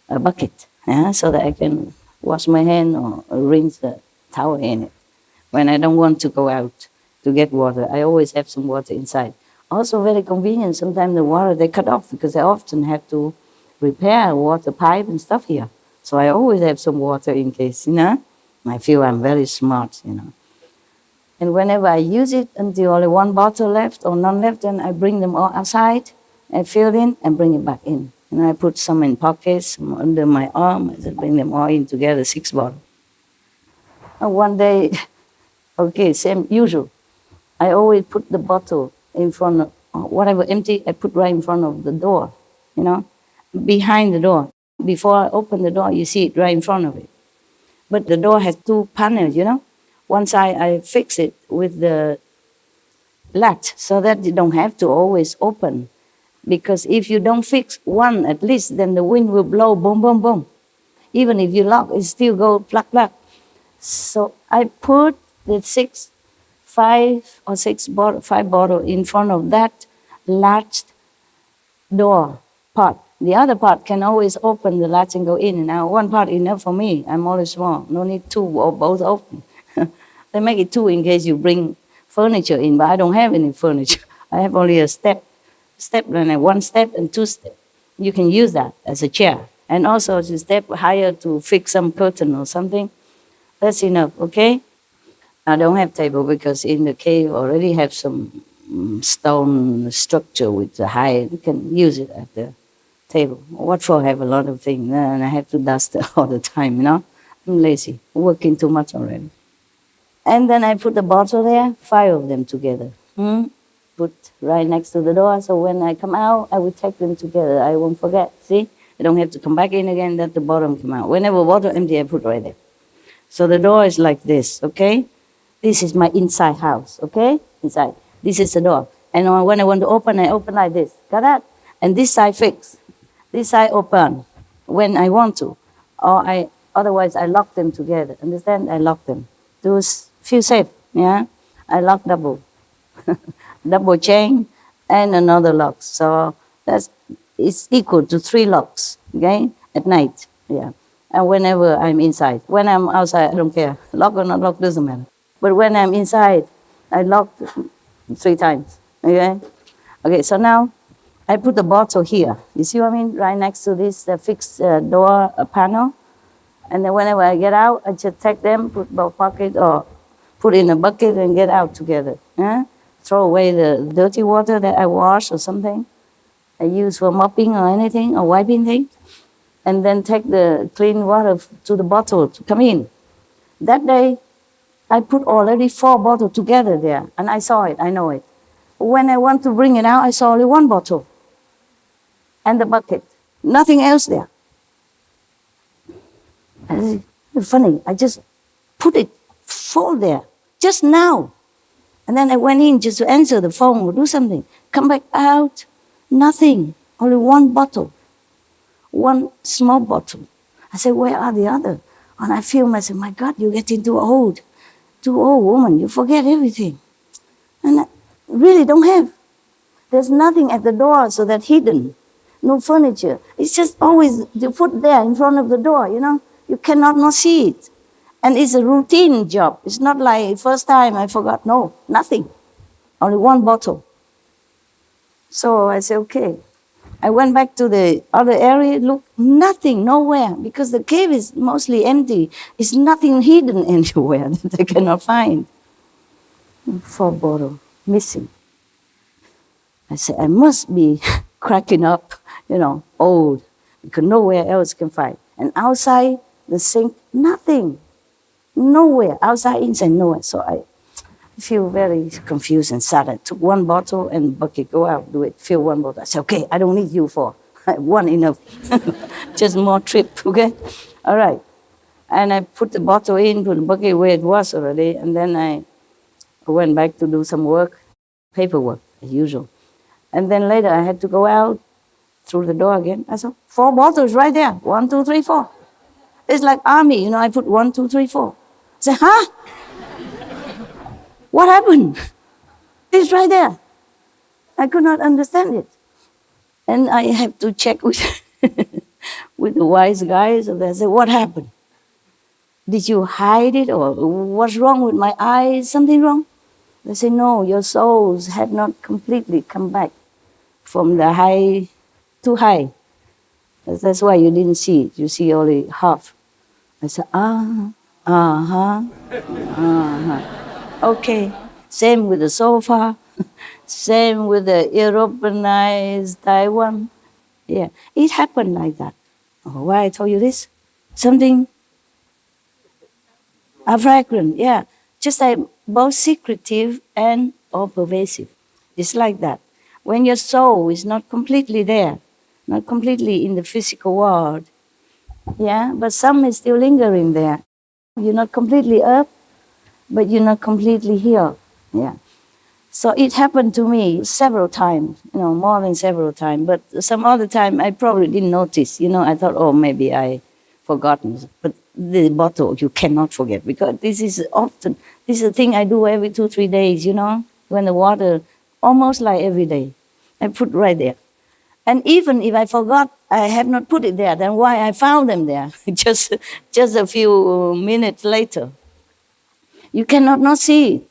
a bucket, yeah, so that I can wash my hand or rinse the towel in it. When I don't want to go out to get water, I always have some water inside. Also very convenient, sometimes the water they cut off because I often have to repair a water pipe and stuff here. So I always have some water in case, I feel I'm very smart, And whenever I use it until only 1 bottle left or none left, then I bring them all outside, I fill it in and bring it back in. And I put some in pockets, some under my arm, I just bring them all in together, 6 bottles. And one day, okay, same usual. I always put the bottle in front of, whatever empty, I put right in front of the door, behind the door. Before I open the door, you see it right in front of it. But the door has 2 panels, One side I fix it with the latch so that you don't have to always open. Because if you don't fix one at least, then the wind will blow boom, boom, boom. Even if you lock, it still go pluck, pluck. So I put the 5 bottle in front of that latched door part. The other part can always open the latch and go in and out. One part enough for me. I'm only small. No need 2 or both open. They make it 2 in case you bring furniture in, but I don't have any furniture. I have only a step and 1 step and 2 steps. You can use that as a chair. And also to step higher to fix some curtain or something. That's enough, okay? I don't have table because in the cave already have some stone structure with the height. You can use it at the table. What for have a lot of things? And I have to dust all the time, I'm lazy, working too much already. And then I put the bottle there, 5 of them together. Put right next to the door, so when I come out, I will take them together. I won't forget, see? I don't have to come back in again, let the bottom come out. Whenever bottle empty, I put right there. So the door is like this, okay? This is my inside house, okay? Inside. This is the door. And when I want to open, I open like this. Got that? And this side fixed. This side open when I want to. Otherwise, I lock them together. Understand? I lock them. To feel safe, yeah? I lock double. Double chain and another lock. So it's equal to 3 locks, okay? At night, yeah. And whenever I'm inside. When I'm outside, I don't care. Lock or not lock, doesn't matter. But when I'm inside, I lock 3 times, okay? Okay, so now I put the bottle here. You see what I mean? Right next to this fixed door panel. And then whenever I get out, I just take them, put both pockets or put in a bucket and get out together. Yeah? Throw away the dirty water that I wash or something I use for mopping or anything or wiping things. And then take the clean water to the bottle to come in. That day, I put already 4 bottles together there. And I saw it, I know it. when I want to bring it out, I saw only one bottle and the bucket. Nothing else there. And it's funny, I just put it full there, just now. And then I went in just to answer the phone or do something. Come back out, nothing, only one bottle, one small bottle. I said, where are the other? And I feel myself, my God, you're getting too old woman, you forget everything. And I really don't have. There's nothing at the door, so that's hidden. No furniture. It's just always you put there in front of the door, you know. You cannot not see it. And it's a routine job. It's not like first time I forgot. No, nothing. Only one bottle. So I said, okay. I went back to the other area, look, nothing, nowhere, because the cave is mostly empty. It's nothing hidden anywhere that I cannot find. 4 bottles missing. I said, I must be cracking up, you know, old, because nowhere else can find. And outside the sink, nothing. Nowhere. Outside, inside, nowhere. So I feel very confused and sad. I took 1 bottle and bucket, go out, do it, fill 1 bottle. I said, okay, I don't need you for 1 enough. Just more trip, okay? All right. And I put the bottle in, put the bucket where it was already, and then I went back to do some work, paperwork, as usual. And then later I had to go out through the door again. I saw 4 bottles right there. 1, 2, 3, 4. It's like army, you know, I put 1, 2, 3, 4. I said, huh? What happened? It's right there. I could not understand it. And I have to check with, with the wise guys. And they said, what happened? Did you hide it, or what's wrong with my eyes? Something wrong? They say, no, your souls had not completely come back from the high to high. That's why you didn't see it. You see only half. I said, okay. Same with the sofa. Same with the Europeanized Taiwan. Yeah, it happened like that. Oh, why I told you this? Something fragrant, yeah. Just like both secretive and all pervasive. It's like that. When your soul is not completely there, not completely in the physical world, yeah, but some is still lingering there. You're not completely up, but you're not completely healed, yeah. So it happened to me several times, you know, more than several times. But some other time I probably didn't notice, you know. I thought, oh, maybe I forgotten. But the bottle you cannot forget, because this is a thing I do every 2-3 days, you know. When the water, almost like every day, I put right there. And even if I forgot, I have not put it there, then why I found them there just a few minutes later. You cannot not see it.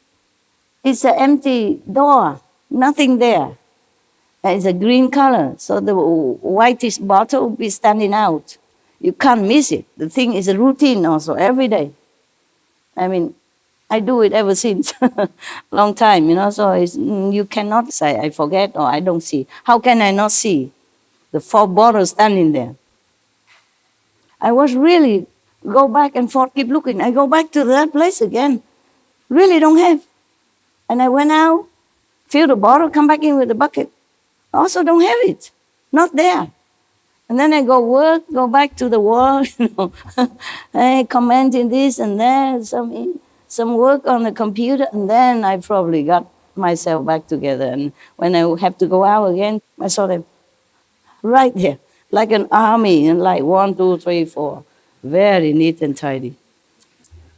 It's an empty door, nothing there. It's a green color, so the whitish bottle will be standing out. You can't miss it. The thing is a routine also, every day. I mean, I do it ever since, long time, you know, so you cannot say, I forget or I don't see. How can I not see the 4 bottles standing there? I was really go back and forth, keep looking. I go back to that place again. Really don't have. And I went out, fill the bottle, come back in with the bucket. Also don't have it. Not there. And then I go work, go back to the wall, you know. I commenting this and that, some work on the computer, and then I probably got myself back together. And when I have to go out again, I saw them right there, like an army, and like 1, 2, 3, 4. Very neat and tidy.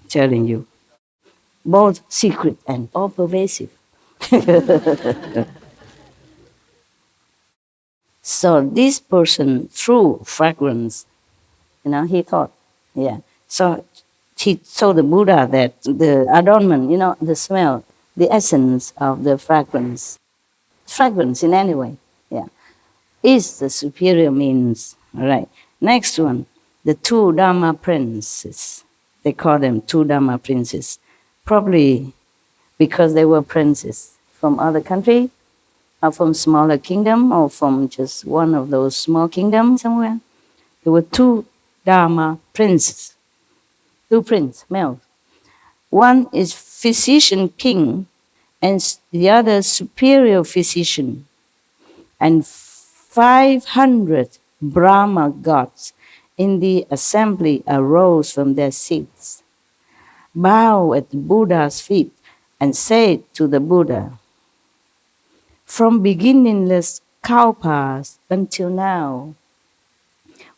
Telling you. Both secret and all pervasive. So this person, through fragrance, you know, he thought, yeah. So he told the Buddha that the adornment, you know, the smell, the essence of the fragrance in any way, yeah, is the superior means. All right. Next one, the 2 Dharma princes. They call them 2 Dharma princes. Probably because they were princes from other country, or from smaller kingdom, or from just one of those small kingdoms somewhere. There were 2 Dharma princes, 2 princes, males. One is physician king, and the other superior physician, and 500 Brahma gods in the assembly arose from their seats, bowed at the Buddha's feet, and said to the Buddha, "From beginningless kalpas until now,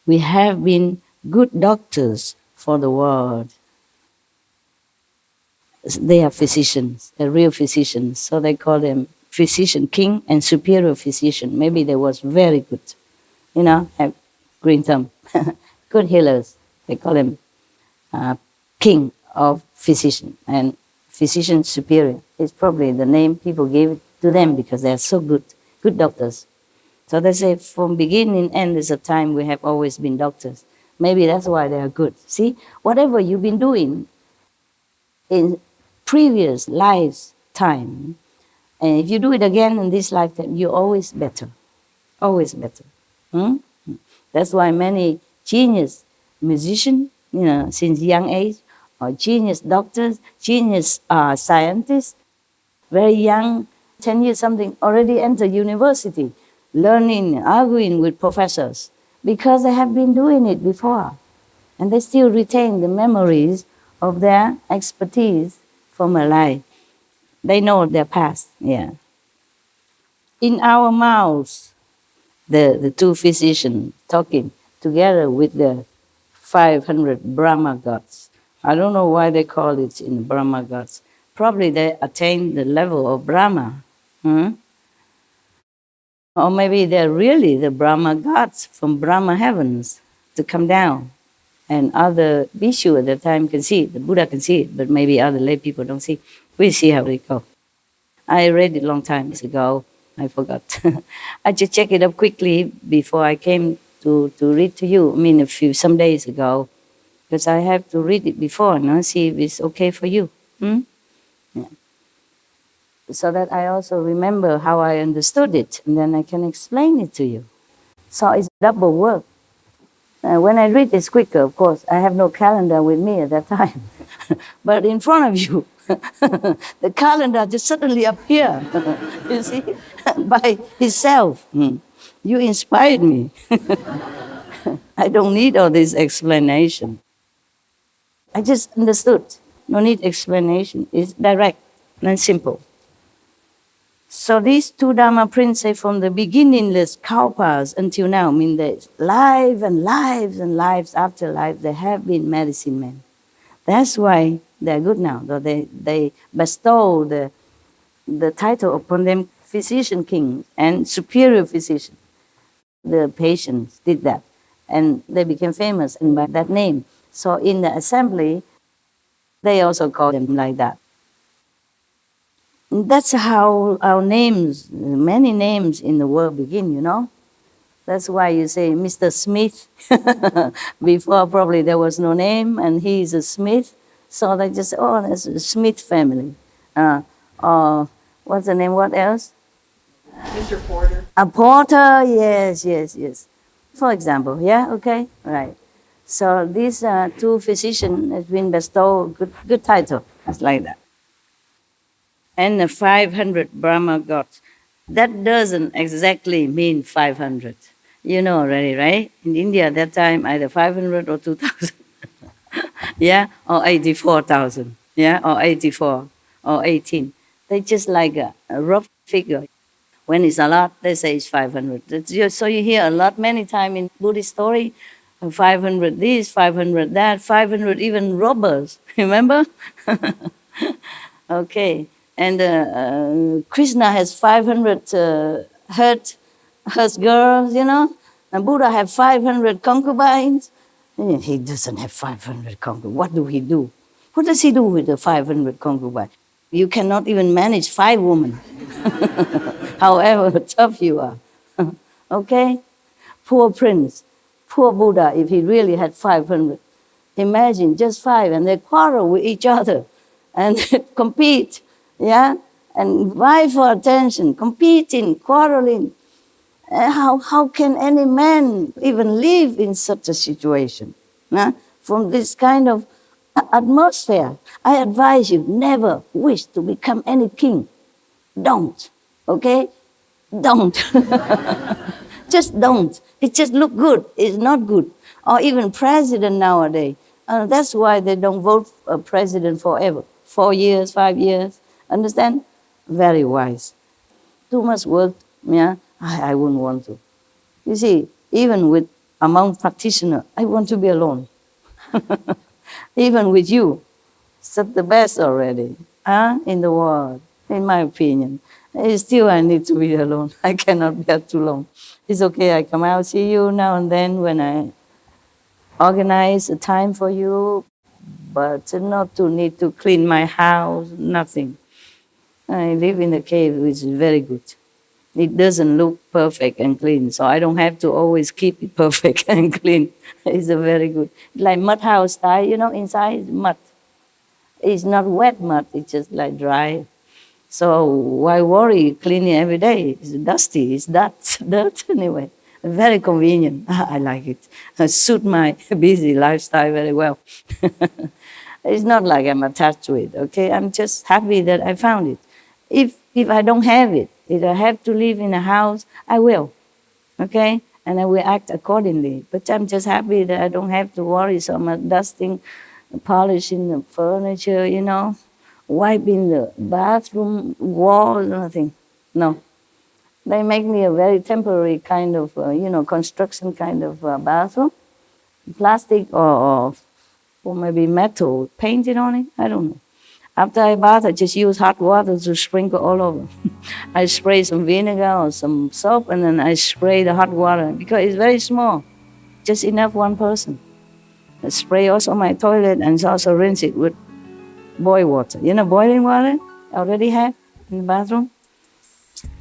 we have been good doctors for the world." They are physicians, they're real physicians, so they call them physician king and superior physician. Maybe they was very good, have green thumb, good healers. They call them king of physician, and physician superior is probably the name people gave to them because they are so good doctors. So they say from beginning and end is a time we have always been doctors. Maybe that's why they are good. See, whatever you've been doing in previous lifetime, and if you do it again in this lifetime, you're always better. Always better. That's why many genius musicians, since young age, or genius doctors, genius scientists, very young, 10 years something, already enter university, learning, arguing with professors, because they have been doing it before. And they still retain the memories of their expertise from a life. They know their past, yeah. In our mouths, the two physicians talking together with the 500 Brahma gods. I don't know why they call it in Brahma gods. Probably they attained the level of Brahma. Or maybe they're really the Brahma gods from Brahma heavens to come down. And other Bhikshu at the time can see it. The Buddha can see it, but maybe other lay people don't see. We'll see how they go. I read it a long time ago. I forgot. I just checked it up quickly before I came to read to you. I mean, some days ago, because I have to read it before, see if it's okay for you. Yeah. So that I also remember how I understood it, and then I can explain it to you. So it's double work. When I read it's quicker, of course. I have no calendar with me at that time. But in front of you, the calendar just suddenly appeared, you see, by itself. You inspired me. I don't need all this explanation. I just understood. No need explanation. It's direct and simple. So these two Dharma princes from the beginningless kalpas until now, that lives and lives and lives after life, they have been medicine men. That's why they're good now. Though they bestow the title upon them, physician king and superior physician. The patients did that, and they became famous by that name. So in the assembly, they also call them like that. That's how our names, many names in the world begin, That's why you say Mr. Smith. Before probably there was no name, and he's a Smith. So they just say, oh, that's a Smith family. Or what's the name, what else? Mr. Porter. A Porter, yes. For example, yeah, okay, right. So these two physicians have been bestowed good title, it's like that. And the 500 Brahma gods. That doesn't exactly mean 500. You know already, right? In India at that time, either 500 or 2,000. Yeah, or 84,000. Yeah, or 84 or 18. They just like a rough figure. When it's a lot, they say it's 500. So you hear a lot, many times in Buddhist story, 500 this, 500 that, 500 even robbers. Remember? Okay. And Krishna has 500 hurt girls, And Buddha have 500 concubines. He doesn't have 500 concubines. What do he do? What does he do with the 500 concubines? You cannot even manage 5 women, however tough you are. Okay? Poor prince, poor Buddha, if he really had 500. Imagine just 5, and they quarrel with each other and compete. Yeah, and vie for attention, competing, quarreling. How can any man even live in such a situation? From this kind of atmosphere, I advise you never wish to become any king. Don't. Okay? Don't. Just don't. It just look good. It's not good. Or even president nowadays. That's why they don't vote a president forever. 4 years, 5 years. Understand? Very wise. Too much work, yeah, I wouldn't want to. You see, even among practitioners, I want to be alone. Even with you, it's the best already, in the world, in my opinion. Still, I need to be alone. I cannot bear too long. It's okay, I come out, see you now and then when I organize a time for you, but not to need to clean my house, nothing. I live in a cave, which is very good. It doesn't look perfect and clean, so I don't have to always keep it perfect and clean. It's a very good. Like mud house style, inside is mud. It's not wet mud, it's just like dry. So why worry cleaning every day? It's dusty, it's dirt anyway. Very convenient. I like it. It suits my busy lifestyle very well. It's not like I'm attached to it, okay? I'm just happy that I found it. If I don't have it, if I have to live in a house, I will, okay? And I will act accordingly. But I'm just happy that I don't have to worry so much, dusting, polishing the furniture, wiping the bathroom walls, nothing. No. They make me a very temporary kind of, construction kind of bathroom. Plastic or maybe metal painted on it, I don't know. After I bath, I just use hot water to sprinkle all over. I spray some vinegar or some soap, and then I spray the hot water because it's very small, just enough one person. I spray also my toilet and also rinse it with boil water. Boiling water I already have in the bathroom.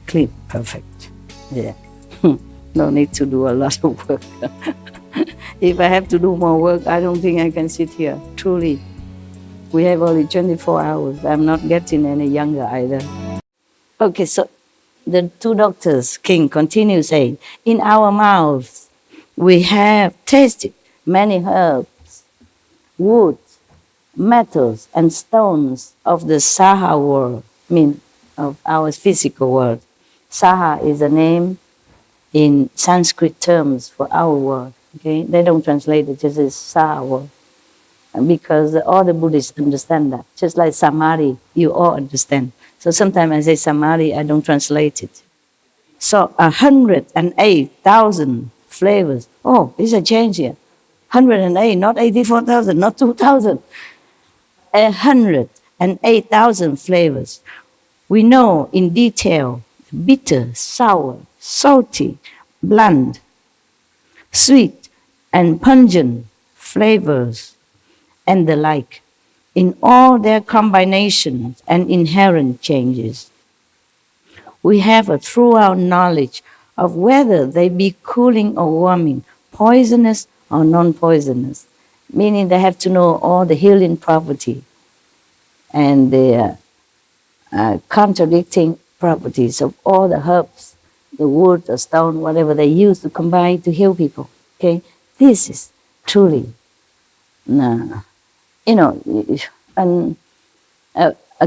Clean, perfect. Yeah. No need to do a lot of work. If I have to do more work, I don't think I can sit here, truly. We have only 24 hours. I'm not getting any younger either. Okay, so the two doctors, King, continue saying, in our mouths we have tasted many herbs, woods, metals, and stones of the Saha world, of our physical world. Saha is a name in Sanskrit terms for our world. Okay, they don't translate it, just as Saha world. Because all the Buddhists understand that. Just like Samadhi, you all understand. So sometimes I say Samadhi, I don't translate it. So 108,000 flavors. Oh, there's a change here. 108, not 84,000, not 2,000. 108,000 flavors. We know in detail bitter, sour, salty, bland, sweet, and pungent flavors and the like, in all their combinations and inherent changes. We have a throughout knowledge of whether they be cooling or warming, poisonous or non-poisonous, meaning they have to know all the healing property and the contradicting properties of all the herbs, the wood, the stone, whatever they use to combine to heal people. Okay, this is truly a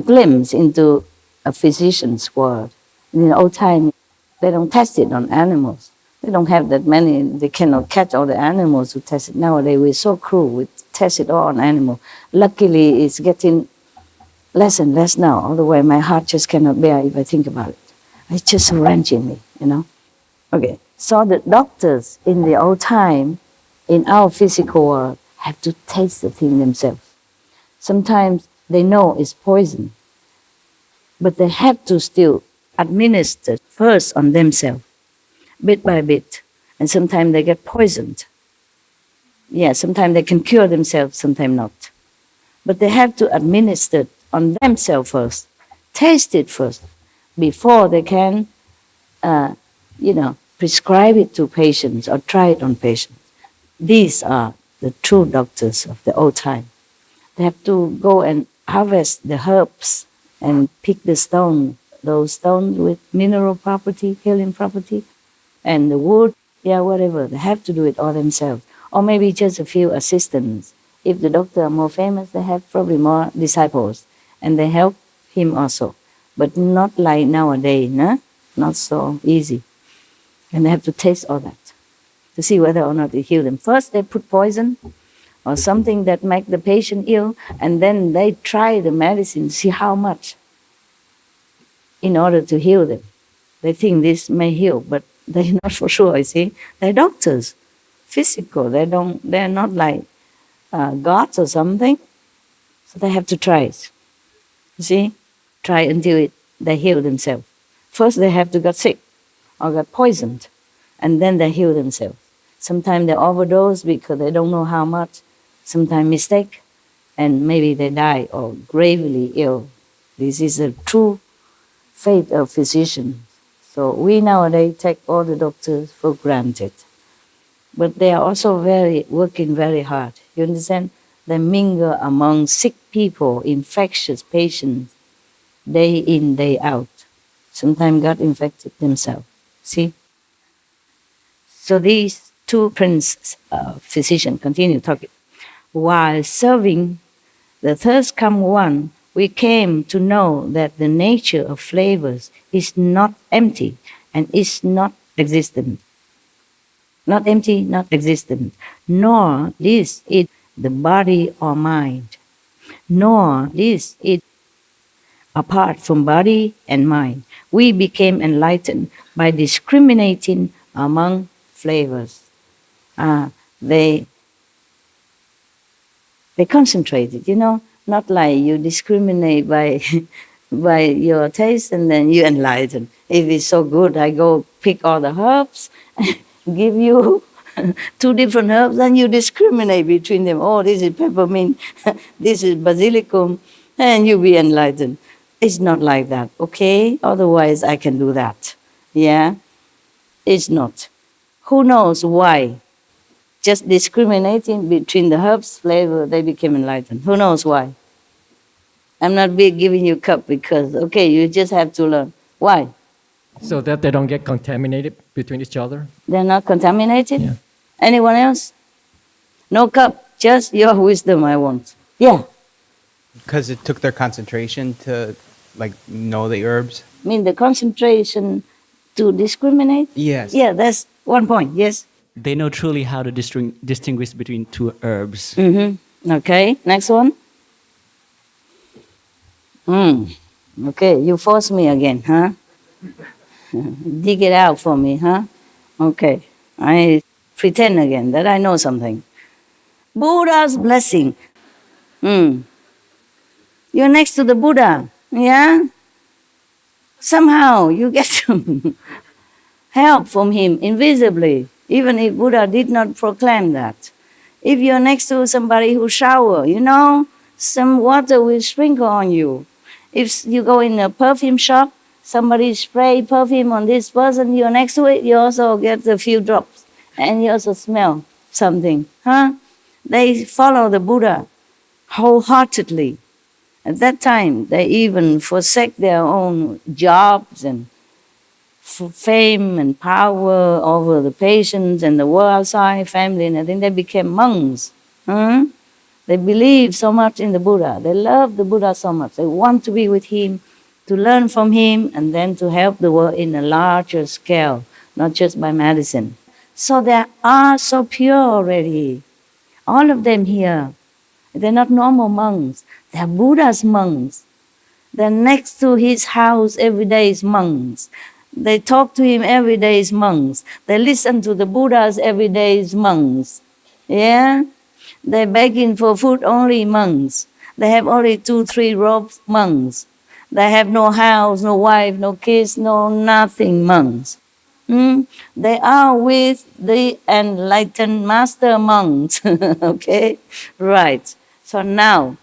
glimpse into a physician's world. In the old time, they don't test it on animals. They don't have that many, they cannot catch all the animals to test it. Nowadays, we're so cruel, we test it all on animals. Luckily, it's getting less and less now, otherwise my heart just cannot bear if I think about it. It's just so wrenching me, Okay, so the doctors in the old time, in our physical world, have to taste the thing themselves. Sometimes they know it's poison, but they have to still administer first on themselves, bit by bit. And sometimes they get poisoned. Yeah, sometimes they can cure themselves, sometimes not. But they have to administer it on themselves first, taste it first, before they can, prescribe it to patients or try it on patients. These are the true doctors of the old time. They have to go and harvest the herbs and pick the stone, those stones with mineral property, healing property, and the wood, whatever. They have to do it all themselves. Or maybe just a few assistants. If the doctor are more famous, they have probably more disciples, and they help him also. but not like nowadays, no? Not so easy. And they have to taste all that to see whether or not it heal them. First, they put poison or something that make the patient ill, and then they try the medicine, see how much in order to heal them. They think this may heal, but they're not for sure, you see. They're doctors, physical. They're not like gods or something. So they have to try it. You see? Try until they heal themselves. First they have to get sick or get poisoned, and then they heal themselves. Sometimes they overdose because they don't know how much. Sometimes mistake, and maybe they die or gravely ill. This is a true fate of physicians. So we nowadays take all the doctors for granted. But they are also working very hard. You understand? They mingle among sick people, infectious patients, day in, day out. Sometimes got infected themselves. See? So these two physicians continue talking. While serving the thirst come one, we came to know that the nature of flavors is not empty and is not existent. Not empty, not existent. Nor is it the body or mind. Nor is it apart from body and mind. We became enlightened by discriminating among flavors. They concentrated, not like you discriminate by by your taste and then you enlighten. If it's so good, I go pick all the herbs, give you 2 different herbs, then you discriminate between them. Oh, this is peppermint, this is basilicum, and you be enlightened. It's not like that, okay? Otherwise, I can do that. Yeah? It's not. Who knows why? Just discriminating between the herbs flavor, they became enlightened. Who knows why? I'm not giving you cup because, okay, you just have to learn. Why? So that they don't get contaminated between each other? They're not contaminated? Yeah. Anyone else? No cup, just your wisdom I want. Yeah. Because it took their concentration to, know the herbs? I mean the concentration to discriminate? Yes. Yeah, that's one point, yes. They know truly how to distinguish between 2 herbs. Mm-hmm. Okay, next one. Okay, you force me again, huh? Dig it out for me, huh? Okay, I pretend again that I know something. Buddha's blessing. You're next to the Buddha, yeah? Somehow you get some help from him invisibly, even if Buddha did not proclaim that. If you're next to somebody who shower, some water will sprinkle on you. If you go in a perfume shop, somebody spray perfume on this person, you're next to it, you also get a few drops. And you also smell something, huh? They follow the Buddha wholeheartedly. At that time, they even forsake their own jobs and fame and power over the patients and the world outside, family, and I think they became monks. They believe so much in the Buddha. They love the Buddha so much. They want to be with him, to learn from him, and then to help the world in a larger scale, not just by medicine. So they are so pure already. All of them here. They're not normal monks. They're Buddha's monks. They're next to his house every day as monks. They talk to him every day as monks. They listen to the Buddhas every day as monks. Yeah? They're begging for food only monks. They have only 2-3 robes monks. They have no house, no wife, no kids, no nothing monks. They are with the enlightened master monks. Okay? Right. So now,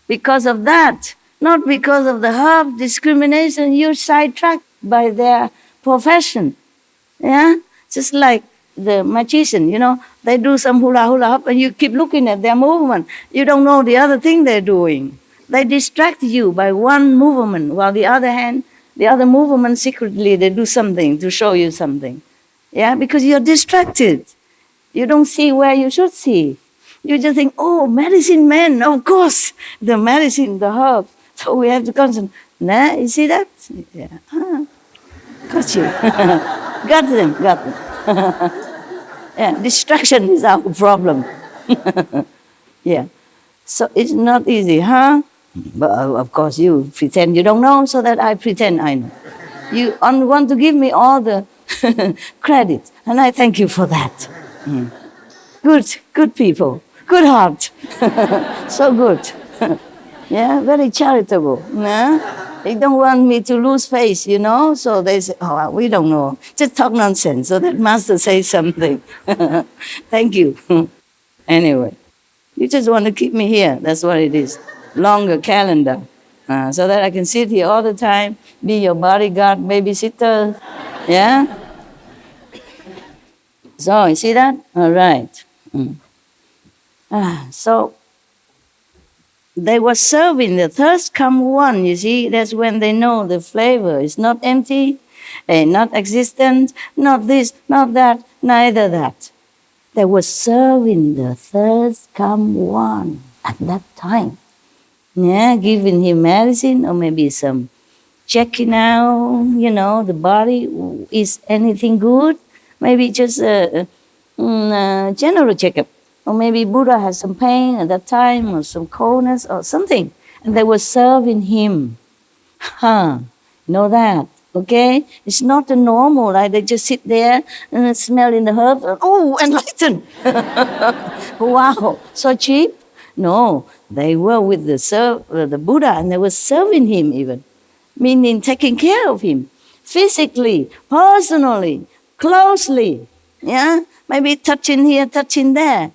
because of that, not because of the herb discrimination, you're sidetracked by their profession. Yeah? Just like the magician, they do some hula hop and you keep looking at their movement. You don't know the other thing they're doing. They distract you by one movement, while the other movement secretly they do something to show you something. Yeah, because you're distracted. You don't see where you should see. You just think, oh, medicine man, of course, the medicine, the herb. So we have to concentrate. Nah, you see that? Yeah. Got you. Got them. Yeah, distraction is our problem. Yeah. So it's not easy, huh? But of course you pretend you don't know so that I pretend I know. You want to give me all the credit, and I thank you for that. Good people, good heart. So good. Yeah, very charitable. Yeah? They don't want me to lose face, so they say, oh, we don't know. Just talk nonsense so that master says something. Thank you. Anyway, you just want to keep me here. That's what it is. Longer calendar. So that I can sit here all the time, be your bodyguard, babysitter. Yeah? So, you see that? All right. So, they were serving the thirst come one, you see. That's when they know the flavor is not empty, not existent, not this, not that, neither that. They were serving the thirst come one at that time. Yeah, giving him medicine or maybe some checking out, the body. Is anything good? Maybe just a general checkup. Or maybe Buddha has some pain at that time or some coldness or something. And they were serving him. Know that, okay? It's not the normal, like they just sit there and smell in the herbs. Oh, enlightened. Wow, so cheap? No, they were with the Buddha and they were serving him even. Meaning taking care of him. Physically, personally, closely. Yeah? Maybe touching here, touching there.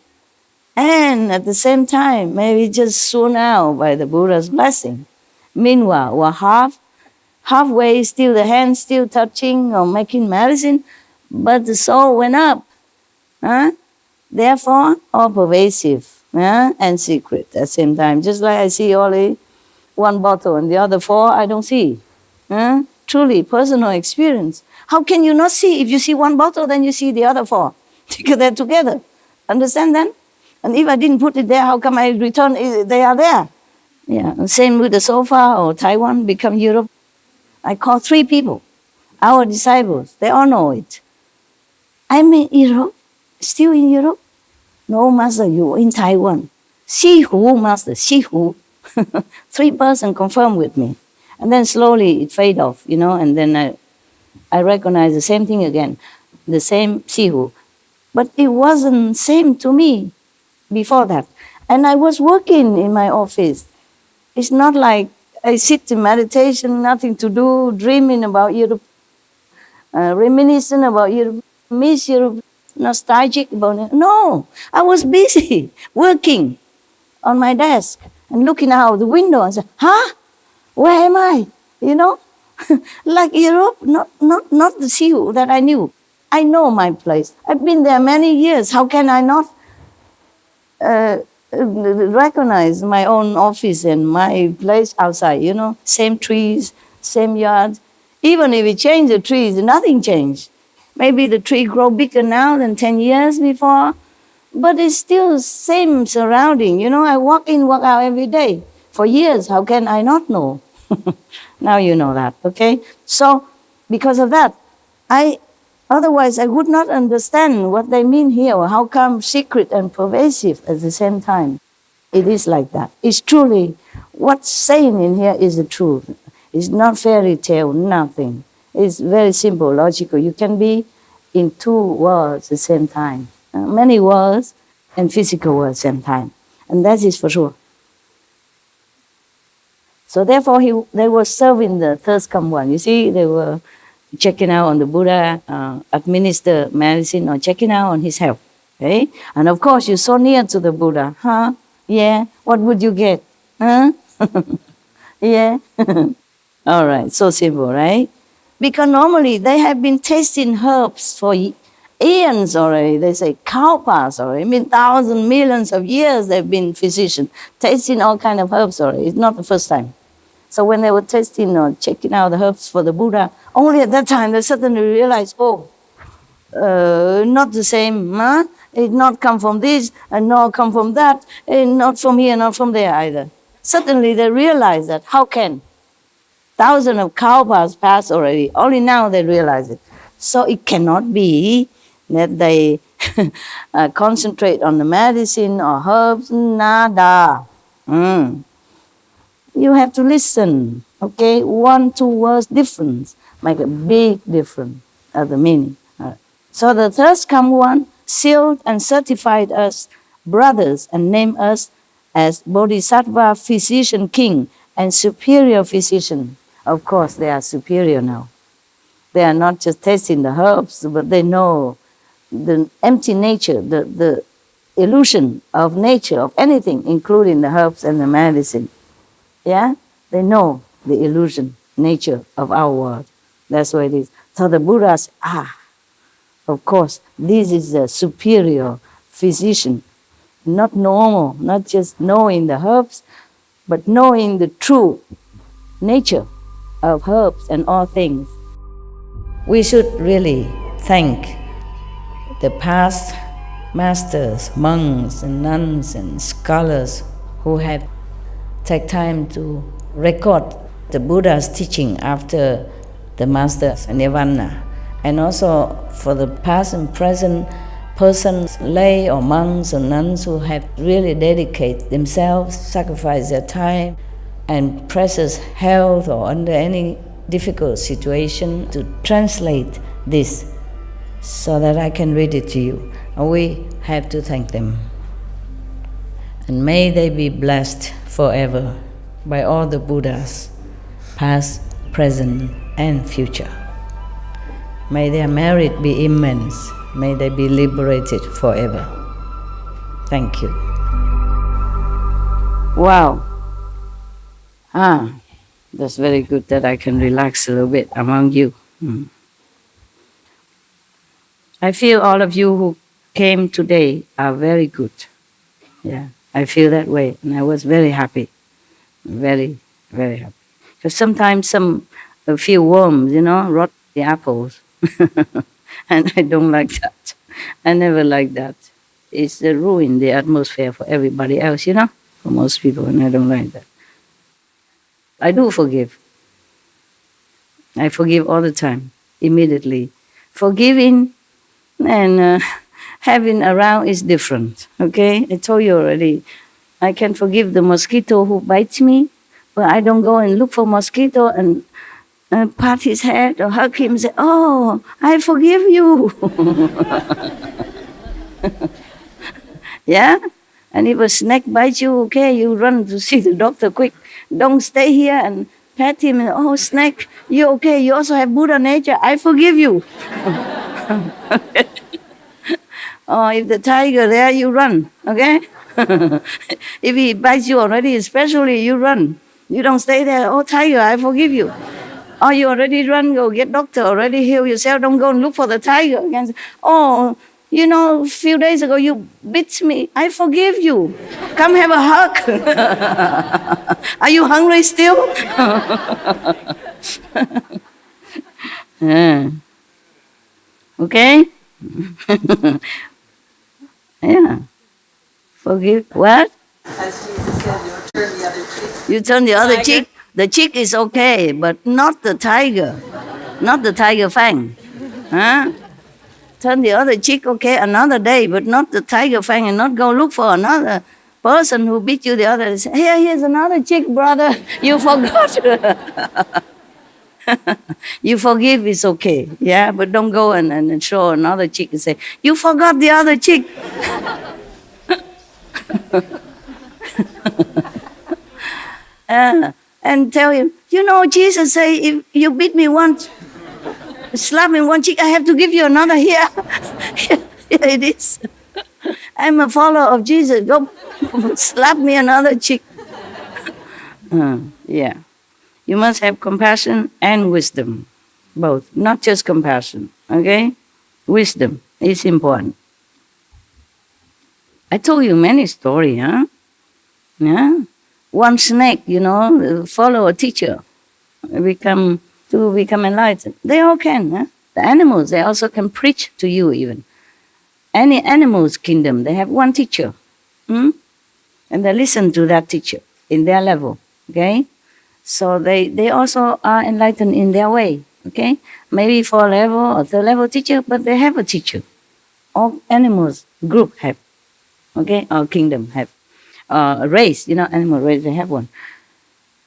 And at the same time, maybe just sworn out by the Buddha's blessing. Meanwhile, we're halfway, still the hand still touching or making medicine, but the soul went up. Therefore, all pervasive and secret at the same time. Just like I see only one bottle and the other four I don't see. Truly, personal experience. How can you not see? If you see one bottle, then you see the other four. Because they're together. Understand then? And if I didn't put it there, how come I return? They are there. Yeah. And same with the sofa or Taiwan become Europe. I call 3 people, our disciples. They all know it. I'm in Europe. Still in Europe? No, Master, you in Taiwan. See who, Master? See who? 3 persons confirm with me. And then slowly it fade off, and then I recognize the same thing again. The same see who. But it wasn't same to me before that. And I was working in my office. It's not like I sit in meditation, nothing to do, dreaming about Europe, reminiscing about Europe, miss Europe, nostalgic about it. No, I was busy working on my desk and looking out the window and saying, where am I? Like Europe, not the sea that I knew. I know my place. I've been there many years. How can I not recognize my own office and my place outside, Same trees, same yard. Even if we change the trees, nothing changed. Maybe the tree grow bigger now than 10 years before, but it's still same surrounding. I walk in, walk out every day. For years, how can I not know? Now you know that, okay? So, because of that, otherwise I would not understand what they mean here, or how come secret and pervasive at the same time. It is like that. It's truly, what's saying in here is the truth. It's not fairy tale, nothing. It's very simple, logical. You can be in 2 worlds at the same time. Many worlds and physical worlds at the same time. And that is for sure. So therefore, they were serving the thirst come one. You see, they were checking out on the Buddha, administer medicine, or checking out on his health. Okay? And of course, you're so near to the Buddha. Yeah? What would you get? Yeah? All right, so simple, right? Because normally they have been tasting herbs for eons already. They say kalpas already. Thousands, millions of years they've been physicians, tasting all kind of herbs already. It's not the first time. So when they were tasting or checking out the herbs for the Buddha, only at that time they suddenly realized, not the same. It not come from this, and not come from that, and not from here, not from there either. Suddenly they realized that, how can? Thousands of cow passed already. Only now they realize it. So it cannot be that they concentrate on the medicine or herbs. Nada. You have to listen. Okay, 1-2 words difference make a big difference at the meaning. So the third come one sealed and certified us brothers and named us as Bodhisattva physician king and superior physician. Of course, they are superior now. They are not just tasting the herbs, but they know the empty nature, the illusion of nature, of anything, including the herbs and the medicine. Yeah? They know the illusion, nature of our world. That's what it is. So the Buddhas, of course, this is a superior physician. Not normal, not just knowing the herbs, but knowing the true nature of herbs and all things. We should really thank the past masters, monks and nuns and scholars who have taken time to record the Buddha's teaching after the master's nirvana, and also for the past and present persons, lay or monks or nuns who have really dedicated themselves, sacrificed their time and precious health or under any difficult situation to translate this so that I can read it to you. And we have to thank them. And may they be blessed forever by all the Buddhas, past, present, and future. May their merit be immense. May they be liberated forever. Thank you. Wow. That's very good that I can relax a little bit among you. I feel all of you who came today are very good. Yeah, I feel that way, and I was very happy. Very, very happy. Because sometimes a few worms, rot the apples. And I don't like that. I never like that. It's ruin the atmosphere for everybody else, for most people, and I don't like that. I do forgive. I forgive all the time, immediately. Forgiving and having around is different, okay? I told you already. I can forgive the mosquito who bites me, but I don't go and look for mosquito and pat his head or hug him and say, "Oh, I forgive you." Yeah? And if a snake bites you, okay, you run to see the doctor quick. Don't stay here and pat him and, "Oh, snake, you okay? You also have Buddha nature. I forgive you." Or if the tiger there, you run, okay? If he bites you already, especially, you run. You don't stay there. "Oh, tiger, I forgive you." Or you already run, go get doctor, already heal yourself. Don't go and look for the tiger again. "Oh, a few days ago you bit me. I forgive you. Come have a hug." Are you hungry still? Okay? Yeah. Forgive. What? You turn the other cheek. The cheek is okay, but not the tiger. Not the tiger fang. Turn the other cheek, okay, another day, but not the tiger fang, and not go look for another person who beat you the other day. Say, here's another cheek, brother. You forgot. You forgive, it's okay. Yeah, but don't go and show another cheek and say, "You forgot the other cheek." And tell him, Jesus say, if you beat me once, slap me one cheek, I have to give you another here. Here it is. I'm a follower of Jesus. Go slap me another cheek. Yeah. You must have compassion and wisdom. Both. Not just compassion. Okay? Wisdom is important. I told you many stories, huh? Yeah? One snake, follow a teacher, become enlightened. They all can. Huh? The animals, they also can preach to you even. Any animal's kingdom, they have one teacher. And they listen to that teacher in their level. Okay? So they also are enlightened in their way, okay? Maybe 4 level or 3rd level teacher, but they have a teacher. All animals group have, okay? Or kingdom have. Race, animal race, they have one.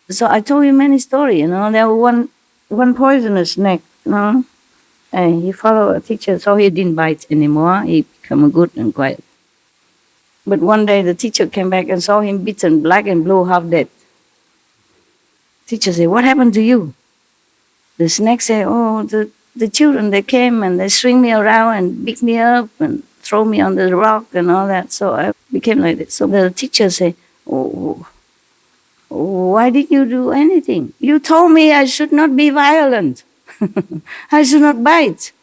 So I told you many stories, There was one poisonous snake, and he followed a teacher, so he didn't bite anymore. He became good and quiet. But one day the teacher came back and saw him beaten black and blue, half dead. Teacher said, "What happened to you?" The snake said, "Oh, the children, they came and they swing me around and pick me up and throw me on the rock and all that. So I became like this." So the teacher said, "Oh, why did you do anything? You told me I should not be violent. I should not bite."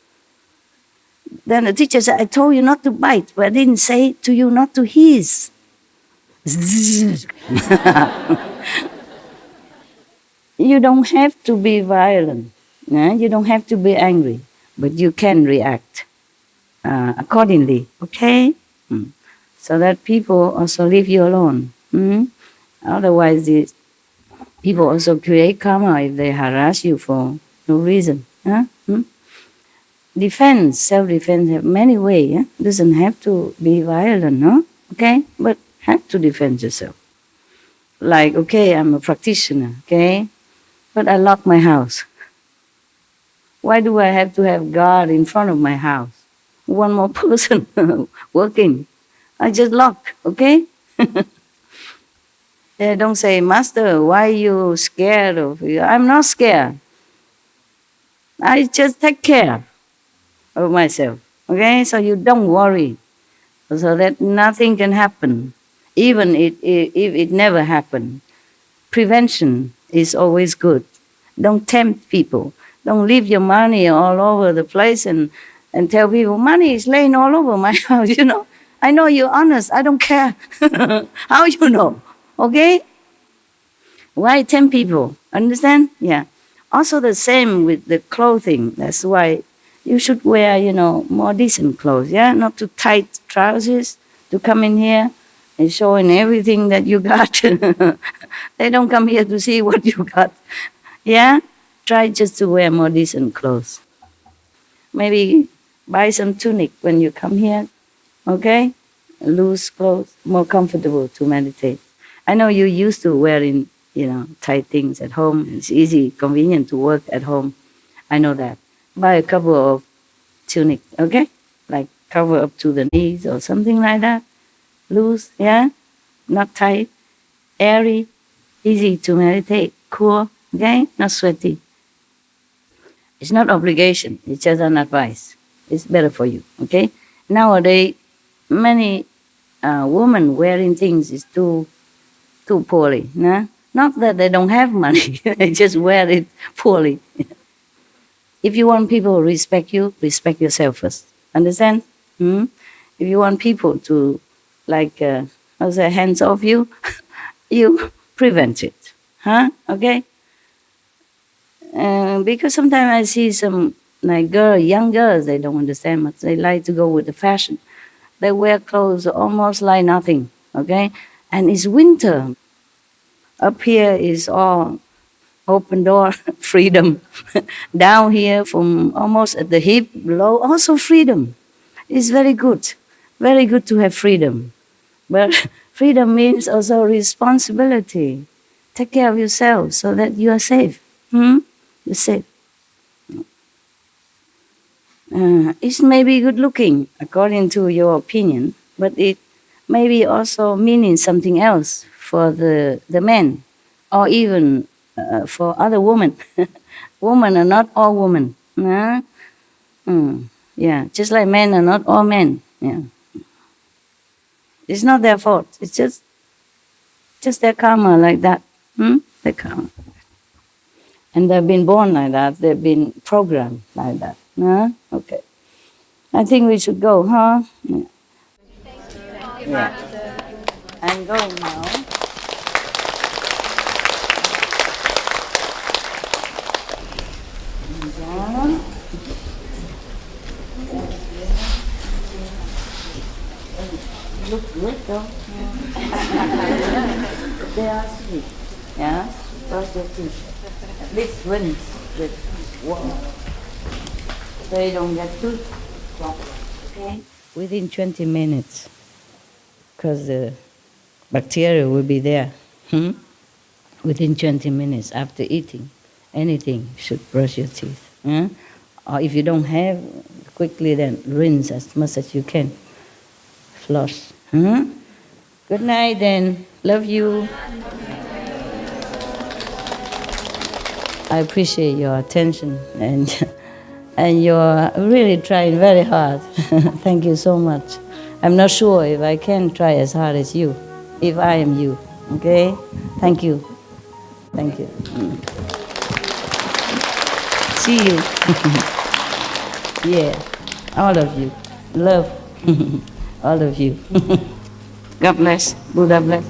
Then the teacher said, "I told you not to bite, but I didn't say to you not to hiss." You don't have to be violent. You don't have to be angry, but you can react accordingly, okay? So that people also leave you alone. Otherwise, people also create karma if they harass you for no reason. Defense, self-defense have many ways. Doesn't have to be violent, no? Okay? But have to defend yourself. Like, okay, I'm a practitioner, okay? But I lock my house. Why do I have to have guard in front of my house? One more person working. I just lock, okay? They don't say, "Master, why you scared of you?" I'm not scared. I just take care of myself, okay? So you don't worry, so that nothing can happen, even if it never happened. Prevention is always good. Don't tempt people. Don't leave your money all over the place and tell people, "Money is laying all over my house, I know you're honest. I don't care." How you know? Okay? Why tempt people? Understand? Yeah. Also the same with the clothing. That's why you should wear, more decent clothes, yeah? Not too tight trousers to come in here and showing everything that you got. They don't come here to see what you got. Yeah? Try just to wear more decent clothes. Maybe buy some tunic when you come here, okay? Loose clothes, more comfortable to meditate. I know you used to wearing, tight things at home. It's easy, convenient to work at home. I know that. Buy a couple of tunic, okay? Like cover up to the knees or something like that. Loose, yeah? Not tight. Airy, easy to meditate. Cool, okay? Not sweaty. It's not obligation. It's just an advice. It's better for you, okay? Nowadays, many women wearing things is too poorly, nah? Not that they don't have money. They just wear it poorly. If you want people to respect you, respect yourself first. Understand? If you want people to, hands off you, you prevent it. Okay? Because sometimes I see some young girls, they don't understand much. They like to go with the fashion. They wear clothes almost like nothing, okay? And it's winter. Up here is all open door, freedom. Down here from almost at the hip, below, also freedom. It's very good. Very good to have freedom. But freedom means also responsibility. Take care of yourself so that you are safe. You're safe. It may be good looking according to your opinion, but it may be also meaning something else for the men, or even for other women. Women are not all women. Yeah, just like men are not all men. Yeah. It's not their fault. It's just their karma like that. Their karma. And they've been born like that. They've been programmed like that. Okay. I think we should go, huh? Yeah. I'm going now. Yeah. Look good though. They are sweet. Yeah. Brush your teeth. At least rinse with water. So you don't get tooth problems. Okay? Within 20 minutes. Because the bacteria will be there. Within 20 minutes after eating anything, you should brush your teeth. Or if you don't have, quickly then rinse as much as you can. Floss. Good night then. Love you. I appreciate your attention and you're really trying very hard. Thank you so much. I'm not sure if I can try as hard as you, if I am you. Okay? Thank you. Thank you. See you. Yeah, all of you. Love. All of you. God bless. Buddha bless.